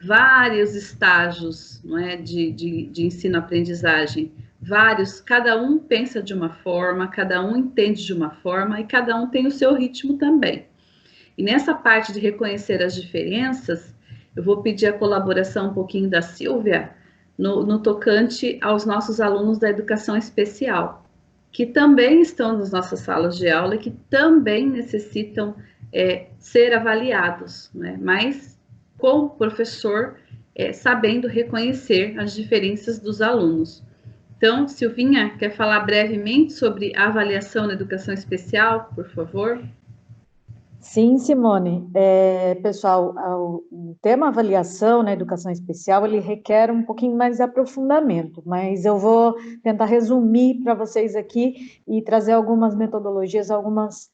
vários estágios, não é, de ensino-aprendizagem, vários, cada um pensa de uma forma, cada um entende de uma forma e cada um tem o seu ritmo também. E nessa parte de reconhecer as diferenças, eu vou pedir a colaboração um pouquinho da Silvia no tocante aos nossos alunos da educação especial, que também estão nas nossas salas de aula e que também necessitam ser avaliados, né? Mas com o professor sabendo reconhecer as diferenças dos alunos. Então, Silvinha, quer falar brevemente sobre a avaliação na educação especial, por favor? Sim, Simone. Pessoal, o tema avaliação na educação especial, ele requer um pouquinho mais de aprofundamento, mas eu vou tentar resumir para vocês aqui e trazer algumas metodologias, algumas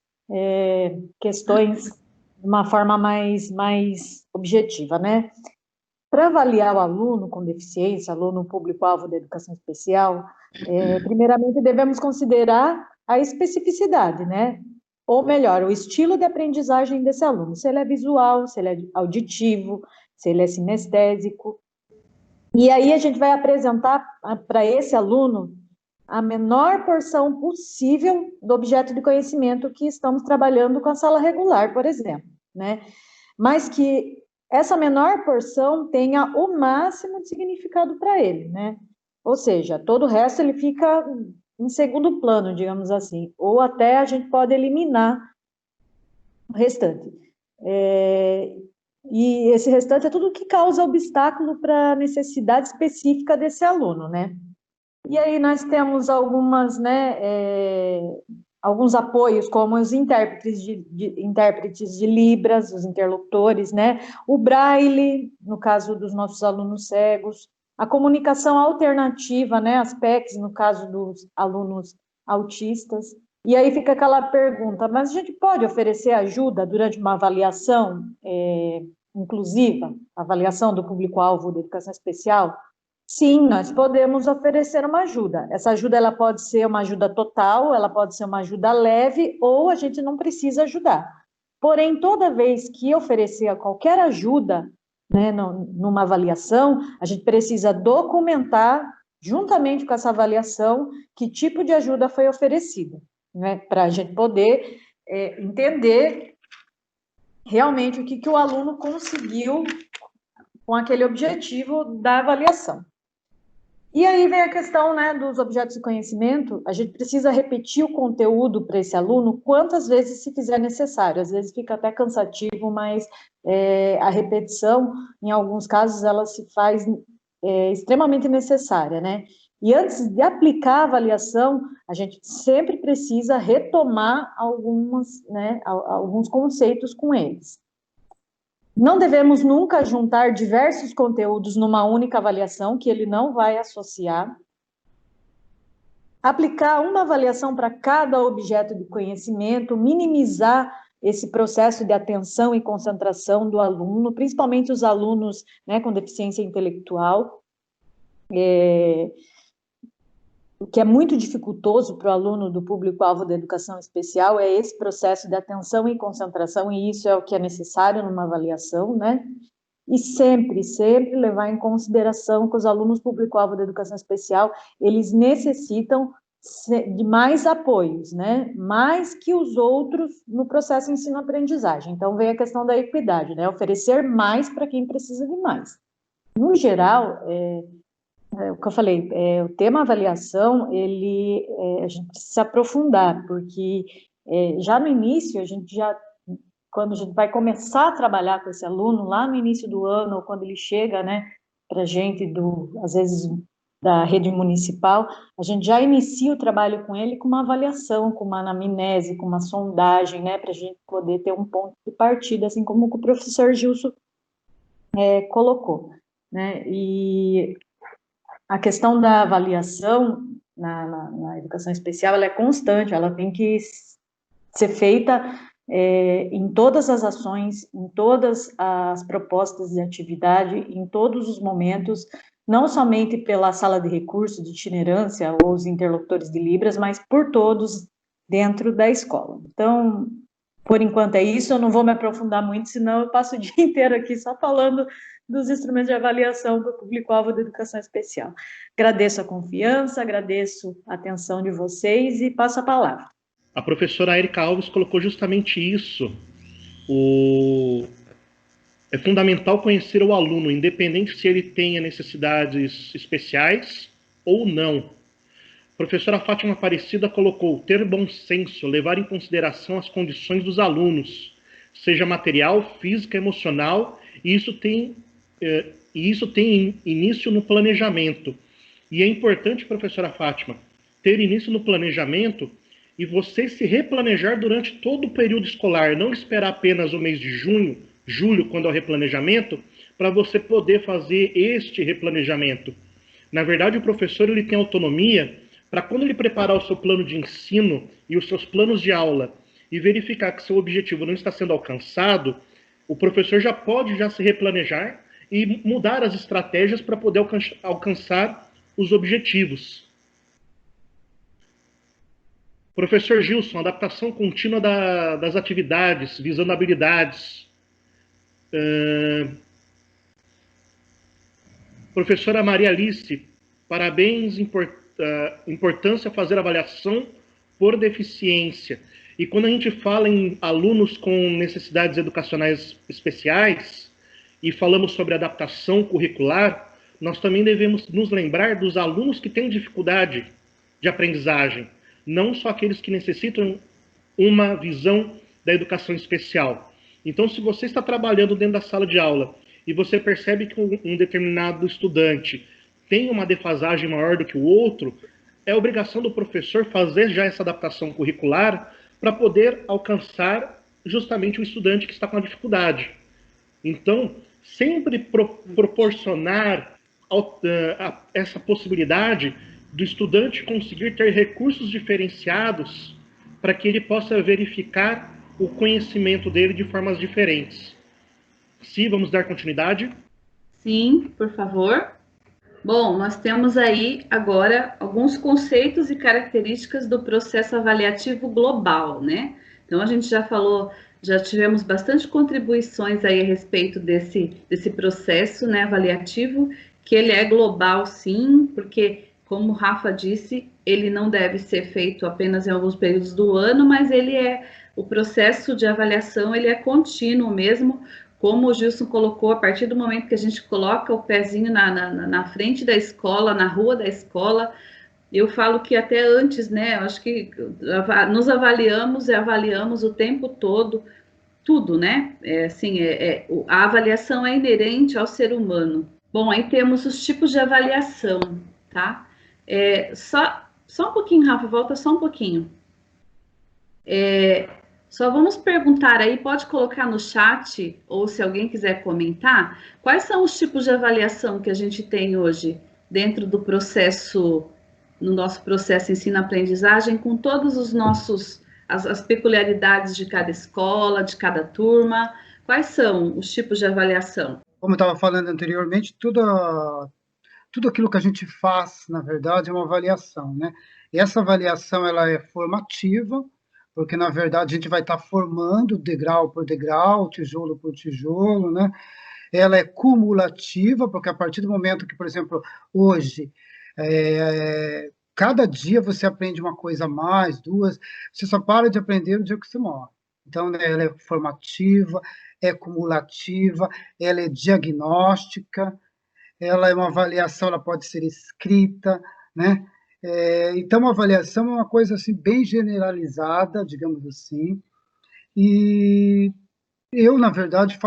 questões de uma forma mais objetiva, né? para avaliar o aluno com deficiência, aluno público-alvo da educação especial, primeiramente devemos considerar a especificidade, né? Ou melhor, o estilo de aprendizagem desse aluno, se ele é visual, se ele é auditivo, se ele é sinestésico. E aí a gente vai apresentar para esse aluno a menor porção possível do objeto de conhecimento que estamos trabalhando com a sala regular, por exemplo, né? Mas que essa menor porção tenha o máximo de significado para ele, né? Ou seja, todo o resto ele fica em segundo plano, digamos assim, ou até a gente pode eliminar o restante. E esse restante é tudo que causa obstáculo para a necessidade específica desse aluno, né? E aí nós temos algumas, né, alguns apoios, como os intérpretes de Libras, os interlocutores, né? O Braille, no caso dos nossos alunos cegos, a comunicação alternativa, né, as PECs, no caso dos alunos autistas. E aí fica aquela pergunta, mas a gente pode oferecer ajuda durante uma avaliação inclusiva, avaliação do público-alvo da educação especial? Sim, nós podemos oferecer uma ajuda. Essa ajuda ela pode ser uma ajuda total, ela pode ser uma ajuda leve, ou a gente não precisa ajudar. Porém, toda vez que oferecer qualquer ajuda, né, numa avaliação, a gente precisa documentar, juntamente com essa avaliação, que tipo de ajuda foi oferecida, né, para a gente poder entender realmente o que o aluno conseguiu com aquele objetivo da avaliação. E aí vem a questão, né, dos objetos de conhecimento. A gente precisa repetir o conteúdo para esse aluno quantas vezes se fizer necessário. Às vezes fica até cansativo, mas a repetição, em alguns casos, ela se faz extremamente necessária, né? E antes de aplicar a avaliação, a gente sempre precisa retomar alguns conceitos com eles. Não devemos nunca juntar diversos conteúdos numa única avaliação, que ele não vai associar. Aplicar uma avaliação para cada objeto de conhecimento, minimizar esse processo de atenção e concentração do aluno, principalmente os alunos, né, com deficiência intelectual, o que é muito dificultoso para o aluno do público-alvo da educação especial é esse processo de atenção e concentração, e isso é o que é necessário numa avaliação, né? E sempre levar em consideração que os alunos público-alvo da educação especial, eles necessitam de mais apoios, né? Mais que os outros no processo de ensino-aprendizagem. Então, vem a questão da equidade, né? Oferecer mais para quem precisa de mais. No geral, o que eu falei, o tema avaliação, a gente precisa se aprofundar, porque já no início, quando a gente vai começar a trabalhar com esse aluno, lá no início do ano, ou quando ele chega, né, para a gente, às vezes, da rede municipal, a gente já inicia o trabalho com ele com uma avaliação, com uma anamnese, com uma sondagem, né, para a gente poder ter um ponto de partida, assim como o professor Gilson colocou, né, e a questão da avaliação na educação especial, ela é constante, ela tem que ser feita em todas as ações, em todas as propostas de atividade, em todos os momentos, não somente pela sala de recursos de itinerância ou os interlocutores de Libras, mas por todos dentro da escola. Então, por enquanto é isso, eu não vou me aprofundar muito, senão eu passo o dia inteiro aqui só falando dos instrumentos de avaliação para o público-alvo da educação especial. Agradeço a confiança, agradeço a atenção de vocês e passo a palavra. A professora Érica Alves colocou justamente isso. É fundamental conhecer o aluno, independente se ele tenha necessidades especiais ou não. A professora Fátima Aparecida colocou: ter bom senso, levar em consideração as condições dos alunos, seja material, física, emocional, e isso tem início no planejamento. E é importante, professora Fátima, ter início no planejamento e você se replanejar durante todo o período escolar, não esperar apenas o mês de julho, quando é o replanejamento, para você poder fazer este replanejamento. Na verdade, o professor ele tem autonomia para, quando ele preparar o seu plano de ensino e os seus planos de aula e verificar que seu objetivo não está sendo alcançado, o professor já pode se replanejar e mudar as estratégias para poder alcançar os objetivos. Professor Gilson, adaptação contínua das atividades, visando habilidades. Professora Maria Alice, parabéns, importância fazer avaliação por deficiência. E quando a gente fala em alunos com necessidades educacionais especiais e falamos sobre adaptação curricular, nós também devemos nos lembrar dos alunos que têm dificuldade de aprendizagem, não só aqueles que necessitam uma visão da educação especial. Então, se você está trabalhando dentro da sala de aula e você percebe que um determinado estudante tem uma defasagem maior do que o outro, é obrigação do professor fazer já essa adaptação curricular para poder alcançar justamente o estudante que está com a dificuldade. Então, sempre proporcionar essa possibilidade do estudante conseguir ter recursos diferenciados para que ele possa verificar o conhecimento dele de formas diferentes. Sim, vamos dar continuidade? Sim, por favor. Bom, nós temos aí agora alguns conceitos e características do processo avaliativo global, né? Então, a gente já falou, já tivemos bastante contribuições aí a respeito desse processo, né, avaliativo, que ele é global, sim, porque, como o Rafa disse, ele não deve ser feito apenas em alguns períodos do ano, mas o processo de avaliação, ele é contínuo mesmo, como o Gilson colocou, a partir do momento que a gente coloca o pezinho na frente da escola, na rua da escola, eu falo que até antes, né, eu acho que nos avaliamos e avaliamos o tempo todo, tudo, né, a avaliação é inerente ao ser humano. Bom, aí temos os tipos de avaliação, tá? Só um pouquinho, Rafa, volta só um pouquinho. Só vamos perguntar aí, pode colocar no chat, ou se alguém quiser comentar, quais são os tipos de avaliação que a gente tem hoje dentro do processo, no nosso processo ensino-aprendizagem, com todos os nossos, as peculiaridades de cada escola, de cada turma, quais são os tipos de avaliação? Como eu estava falando anteriormente, tudo aquilo que a gente faz, na verdade, é uma avaliação, né? E essa avaliação, ela é formativa, porque, na verdade, a gente vai estar formando degrau por degrau, tijolo por tijolo, né? Ela é cumulativa, porque a partir do momento que, por exemplo, hoje, cada dia você aprende uma coisa a mais, duas, você só para de aprender no dia que você morre. Então, né, ela é formativa, é cumulativa, ela é diagnóstica, ela é uma avaliação, ela pode ser escrita, né? Então, a avaliação é uma coisa assim, bem generalizada, digamos assim, e eu, na verdade,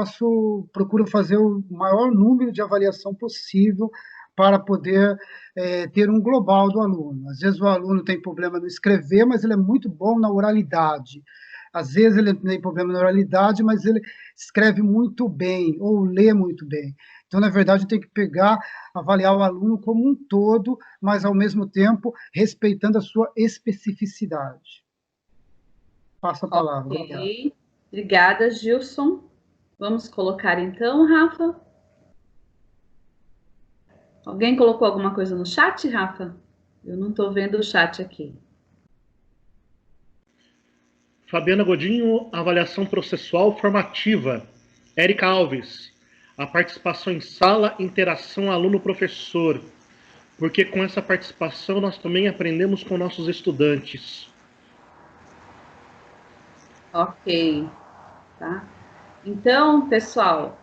procuro fazer o maior número de avaliação possível para poder ter um global do aluno. Às vezes o aluno tem problema no escrever, mas ele é muito bom na oralidade. Às vezes ele tem problema na oralidade, mas ele escreve muito bem, ou lê muito bem. Então, na verdade, tem que avaliar o aluno como um todo, mas, ao mesmo tempo, respeitando a sua especificidade. Passo a palavra. Ok. Obrigada, Gilson. Vamos colocar, então, Rafa. Alguém colocou alguma coisa no chat, Rafa? Eu não estou vendo o chat aqui. Fabiana Godinho, avaliação processual formativa. Érica Alves, a participação em sala, interação aluno-professor. Porque com essa participação nós também aprendemos com nossos estudantes. Ok. Tá? Então, pessoal,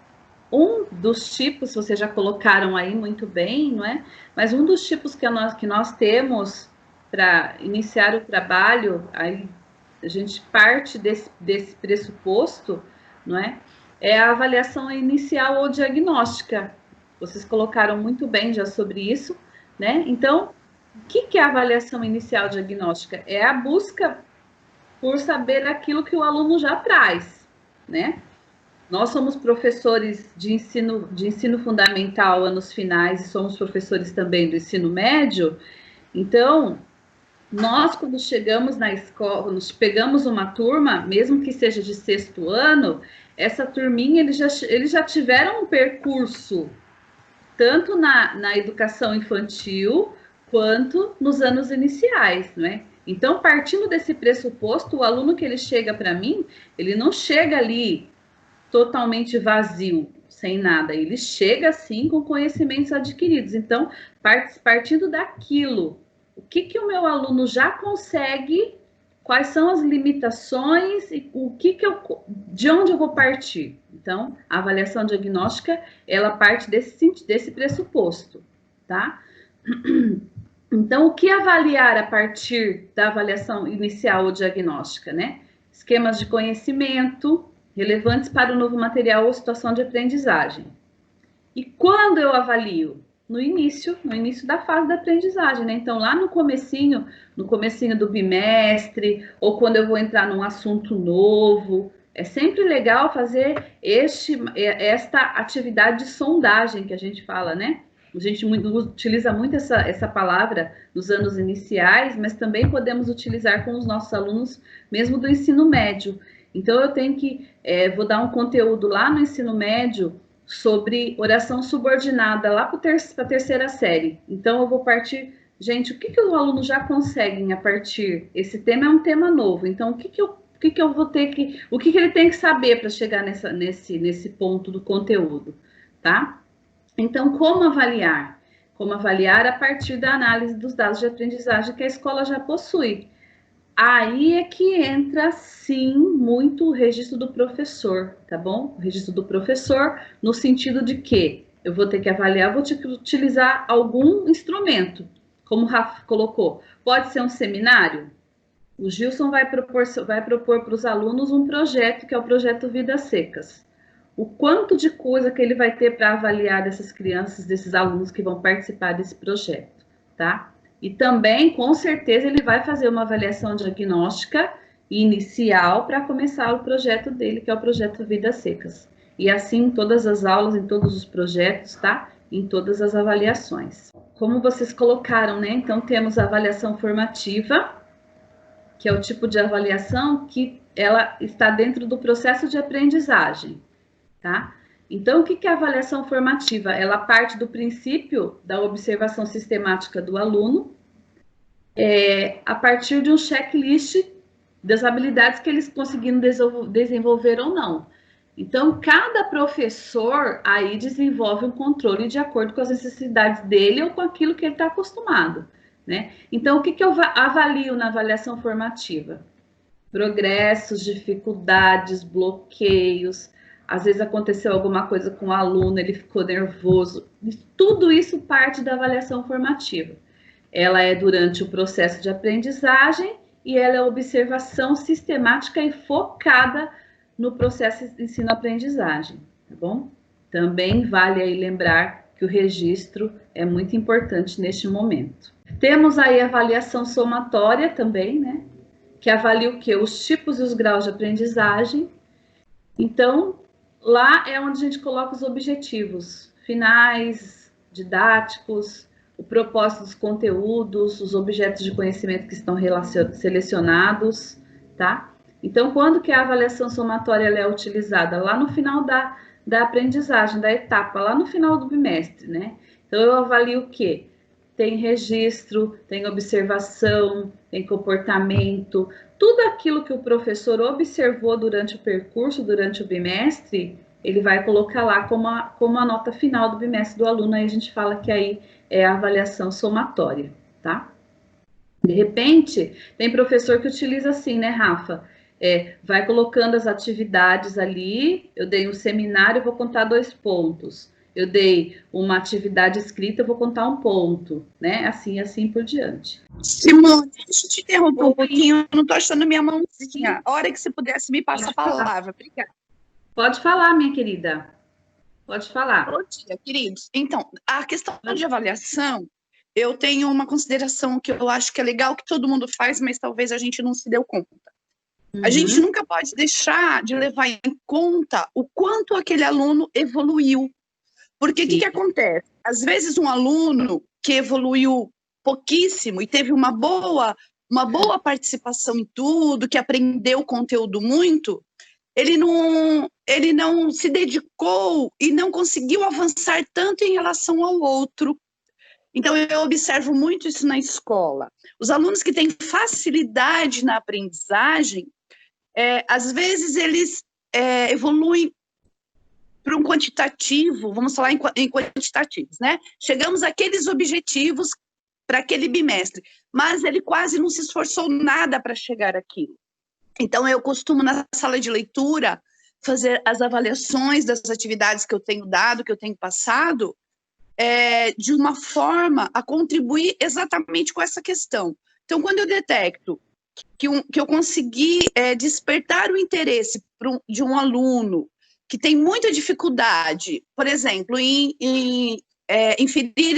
um dos tipos, vocês já colocaram aí muito bem, não é? Mas um dos tipos que nós temos para iniciar o trabalho, aí a gente parte desse pressuposto, não é? É a avaliação inicial ou diagnóstica. Vocês colocaram muito bem já sobre isso, né? Então, o que é a avaliação inicial diagnóstica? É a busca por saber aquilo que o aluno já traz, né? Nós somos professores de ensino fundamental, anos finais, e somos professores também do ensino médio. Então, nós, quando chegamos na escola, quando pegamos uma turma, mesmo que seja de 6º ano, essa turminha, eles já tiveram um percurso, tanto na educação infantil, quanto nos anos iniciais, né? Então, partindo desse pressuposto, o aluno que ele chega para mim, ele não chega ali totalmente vazio, sem nada, ele chega, sim, com conhecimentos adquiridos. Então, partindo daquilo, o que o meu aluno já consegue, quais são as limitações e de onde eu vou partir. Então, a avaliação diagnóstica, ela parte desse pressuposto, tá? Então, o que avaliar a partir da avaliação inicial ou diagnóstica, né? Esquemas de conhecimento relevantes para o novo material ou situação de aprendizagem. E quando eu avalio? No início da fase da aprendizagem, né? Então, lá no comecinho do bimestre, ou quando eu vou entrar num assunto novo, é sempre legal fazer esta atividade de sondagem que a gente fala, né? A gente utiliza muito essa palavra nos anos iniciais, mas também podemos utilizar com os nossos alunos mesmo do ensino médio. Então, eu tenho vou dar um conteúdo lá no ensino médio sobre oração subordinada, lá para a 3ª série. Então, eu vou partir... Gente, o que os alunos já conseguem a partir... Esse tema é um tema novo, então, o que eu vou ter que... O que ele tem que saber para chegar nesse ponto do conteúdo, tá? Então, como avaliar? Como avaliar a partir da análise dos dados de aprendizagem que a escola já possui. Aí é que entra, sim, muito o registro do professor, tá bom? O registro do professor no sentido de que eu vou ter que avaliar, vou ter que utilizar algum instrumento, como o Rafa colocou. Pode ser um seminário? O Gilson vai propor para os alunos um projeto, que é o projeto Vidas Secas. O quanto de coisa que ele vai ter para avaliar dessas crianças, desses alunos que vão participar desse projeto, tá? E também, com certeza, ele vai fazer uma avaliação diagnóstica inicial para começar o projeto dele, que é o projeto Vidas Secas. E assim, em todas as aulas, em todos os projetos, tá? Em todas as avaliações. Como vocês colocaram, né? Então, temos a avaliação formativa, que é o tipo de avaliação que ela está dentro do processo de aprendizagem, tá? Então, o que é a avaliação formativa? Ela parte do princípio da observação sistemática do aluno, a partir de um checklist das habilidades que eles conseguiram desenvolver ou não. Então, cada professor aí desenvolve um controle de acordo com as necessidades dele ou com aquilo que ele está acostumado, né? Então, o que eu avalio na avaliação formativa? Progressos, dificuldades, bloqueios. Às vezes aconteceu alguma coisa com o aluno, ele ficou nervoso. Tudo isso parte da avaliação formativa. Ela é durante o processo de aprendizagem e ela é observação sistemática e focada no processo de ensino-aprendizagem, tá bom? Também vale aí lembrar que o registro é muito importante neste momento. Temos aí a avaliação somatória também, né? Que avalia o quê? Os tipos e os graus de aprendizagem. Então, lá é onde a gente coloca os objetivos finais, didáticos, o propósito dos conteúdos, os objetos de conhecimento que estão selecionados, tá? Então, quando que a avaliação somatória ela é utilizada? Lá no final da aprendizagem, da etapa, lá no final do bimestre, né? Então, eu avalio o quê? Tem registro, tem observação, tem comportamento, tudo aquilo que o professor observou durante o percurso, durante o bimestre, ele vai colocar lá como a nota final do bimestre do aluno, aí a gente fala que aí é a avaliação somatória, tá? De repente, tem professor que utiliza assim, né, Rafa? Vai colocando as atividades ali, eu dei um seminário, eu vou contar 2 pontos. Eu dei uma atividade escrita, eu vou contar 1 ponto, né? Assim por diante. Simone, deixa eu te interromper um pouquinho, eu não estou achando minha mãozinha. A hora que você pudesse, me passa a palavra. Obrigada. Pode falar, minha querida. Pode falar. Bom dia, queridos. Então, a questão de avaliação, eu tenho uma consideração que eu acho que é legal, que todo mundo faz, mas talvez a gente não se deu conta. A gente nunca pode deixar de levar em conta o quanto aquele aluno evoluiu. Porque o que acontece? Às vezes um aluno que evoluiu pouquíssimo e teve uma boa uma boa participação em tudo, que aprendeu o conteúdo muito, ele não se dedicou e não conseguiu avançar tanto em relação ao outro. Então, eu observo muito isso na escola. Os alunos que têm facilidade na aprendizagem, às vezes eles evoluem para um quantitativo, vamos falar em quantitativos, né? Chegamos àqueles objetivos para aquele bimestre, mas ele quase não se esforçou nada para chegar àquilo. Então, eu costumo, na sala de leitura, fazer as avaliações das atividades que eu tenho dado, que eu tenho passado, de uma forma a contribuir exatamente com essa questão. Então, quando eu detecto que eu consegui despertar o interesse de um aluno que tem muita dificuldade, por exemplo, em inferir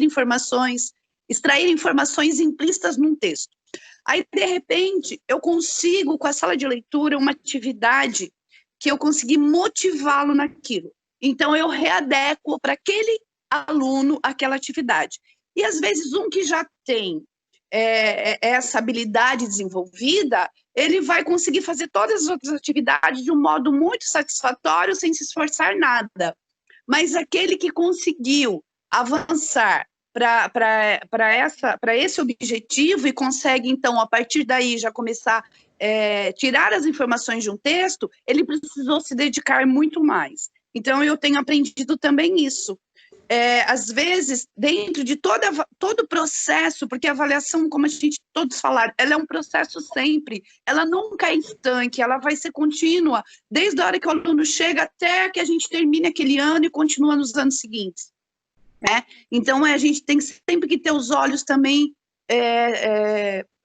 informações, extrair informações implícitas num texto. Aí, de repente, eu consigo, com a sala de leitura, uma atividade que eu consegui motivá-lo naquilo. Então, eu readequo para aquele aluno aquela atividade. E, às vezes, um que já tem essa habilidade desenvolvida, ele vai conseguir fazer todas as outras atividades de um modo muito satisfatório, sem se esforçar nada. Mas aquele que conseguiu avançar para esse objetivo e consegue, então, a partir daí, já começar a tirar as informações de um texto, ele precisou se dedicar muito mais. Então, eu tenho aprendido também isso. Às vezes, dentro de todo o processo, porque a avaliação, como a gente todos falaram, ela é um processo sempre, ela nunca é estanque, ela vai ser contínua, desde a hora que o aluno chega até que a gente termine aquele ano e continua nos anos seguintes. Né? Então, a gente tem sempre que ter os olhos também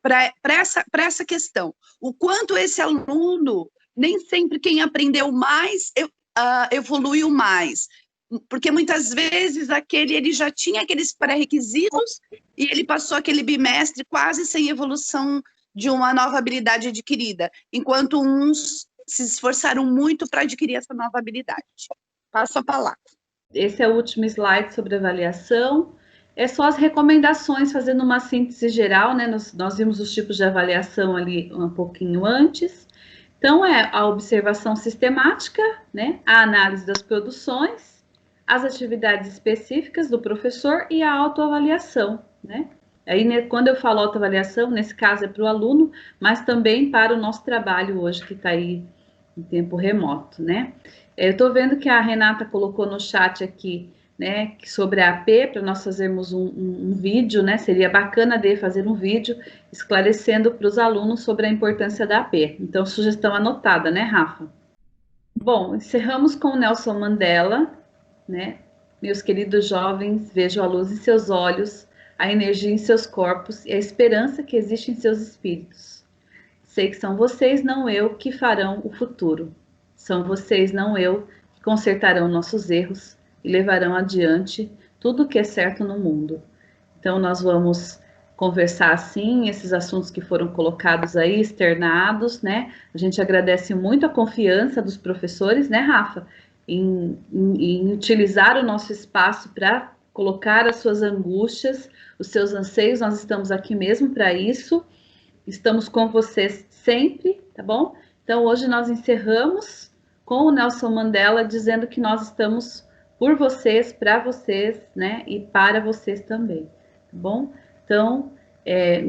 para essa questão. O quanto esse aluno, nem sempre quem aprendeu mais evoluiu mais. Porque muitas vezes ele já tinha aqueles pré-requisitos e ele passou aquele bimestre quase sem evolução de uma nova habilidade adquirida, enquanto uns se esforçaram muito para adquirir essa nova habilidade. Passo a palavra. Esse é o último slide sobre avaliação. É só as recomendações, fazendo uma síntese geral, né? Nós vimos os tipos de avaliação ali um pouquinho antes. Então, a observação sistemática, né? A análise das produções, as atividades específicas do professor e a autoavaliação, né? Aí, quando eu falo autoavaliação, nesse caso é para o aluno, mas também para o nosso trabalho hoje, que está aí em tempo remoto, né? Eu estou vendo que a Renata colocou no chat aqui, né, sobre a AP, para nós fazermos um vídeo, né? Seria bacana fazer um vídeo esclarecendo para os alunos sobre a importância da AP. Então, sugestão anotada, né, Rafa? Bom, encerramos com o Nelson Mandela, né? Meus queridos jovens, vejo a luz em seus olhos, a energia em seus corpos e a esperança que existe em seus espíritos. Sei que são vocês, não eu, que farão o futuro. São vocês, não eu, que consertarão nossos erros e levarão adiante tudo o que é certo no mundo. Então, nós vamos conversar assim, esses assuntos que foram colocados aí, externados, né? A gente agradece muito a confiança dos professores, né, Rafa? Em utilizar o nosso espaço para colocar as suas angústias, os seus anseios. Nós estamos aqui mesmo para isso, estamos com vocês sempre, tá bom? Então, hoje nós encerramos com o Nelson Mandela dizendo que nós estamos por vocês, para vocês, né, e para vocês também, tá bom? Então,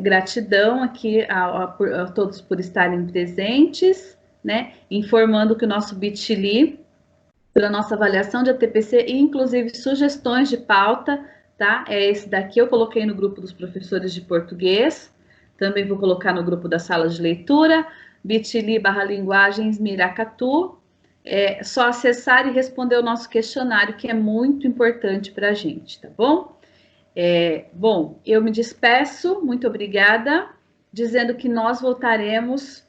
gratidão aqui a todos por estarem presentes, né, informando que o nosso Bit.ly, pela nossa avaliação de ATPC e inclusive sugestões de pauta, tá? É esse daqui, eu coloquei no grupo dos professores de português, também vou colocar no grupo da sala de leitura, bit.ly/linguagens Miracatu. É só acessar e responder o nosso questionário, que é muito importante para a gente, tá bom? Bom, eu me despeço, muito obrigada, dizendo que nós voltaremos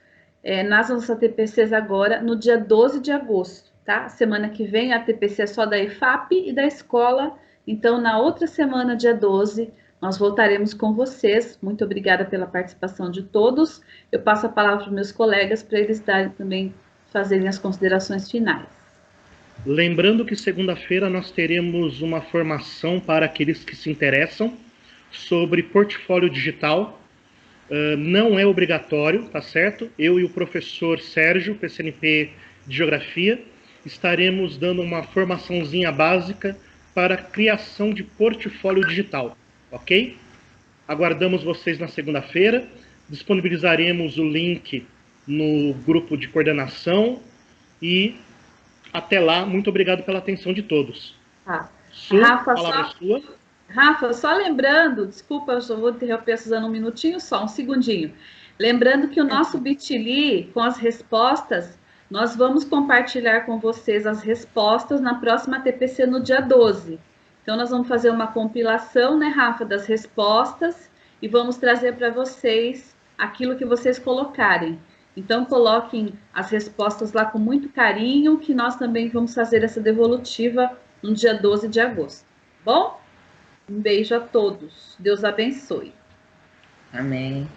nas nossas ATPCs agora no dia 12 de agosto. Tá? Semana que vem a ATPC é só da EFAP e da escola, então na outra semana, dia 12, nós voltaremos com vocês. Muito obrigada pela participação de todos. Eu passo a palavra para os meus colegas para eles fazerem as considerações finais. Lembrando que segunda-feira nós teremos uma formação para aqueles que se interessam, sobre portfólio digital. Não é obrigatório, tá certo? Eu e o professor Sérgio, PCNP de Geografia, estaremos dando uma formaçãozinha básica para criação de portfólio digital, ok? Aguardamos vocês na segunda-feira, disponibilizaremos o link no grupo de coordenação e até lá, muito obrigado pela atenção de todos. Tá. Rafa, a palavra é sua. Rafa, só lembrando, desculpa, eu só vou interromper a Suzana um minutinho só, um segundinho. Lembrando que o nosso Bitly, com as respostas, nós vamos compartilhar com vocês as respostas na próxima TPC no dia 12. Então, nós vamos fazer uma compilação, né, Rafa, das respostas e vamos trazer para vocês aquilo que vocês colocarem. Então, coloquem as respostas lá com muito carinho, que nós também vamos fazer essa devolutiva no dia 12 de agosto. Bom? Um beijo a todos. Deus abençoe. Amém.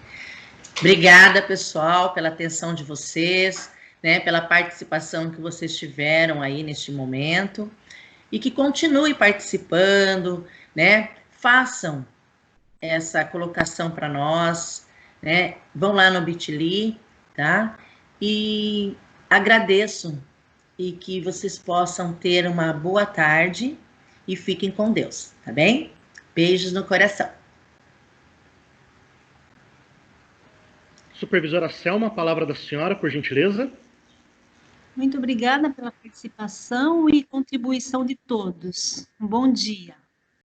Obrigada, pessoal, pela atenção de vocês, né, pela participação que vocês tiveram aí neste momento. E que continue participando, né? Façam essa colocação para nós, né? Vão lá no Bitly, tá? E agradeço e que vocês possam ter uma boa tarde e fiquem com Deus, tá bem? Beijos no coração. Supervisora Selma, a palavra da senhora, por gentileza. Muito obrigada pela participação e contribuição de todos. Um bom dia.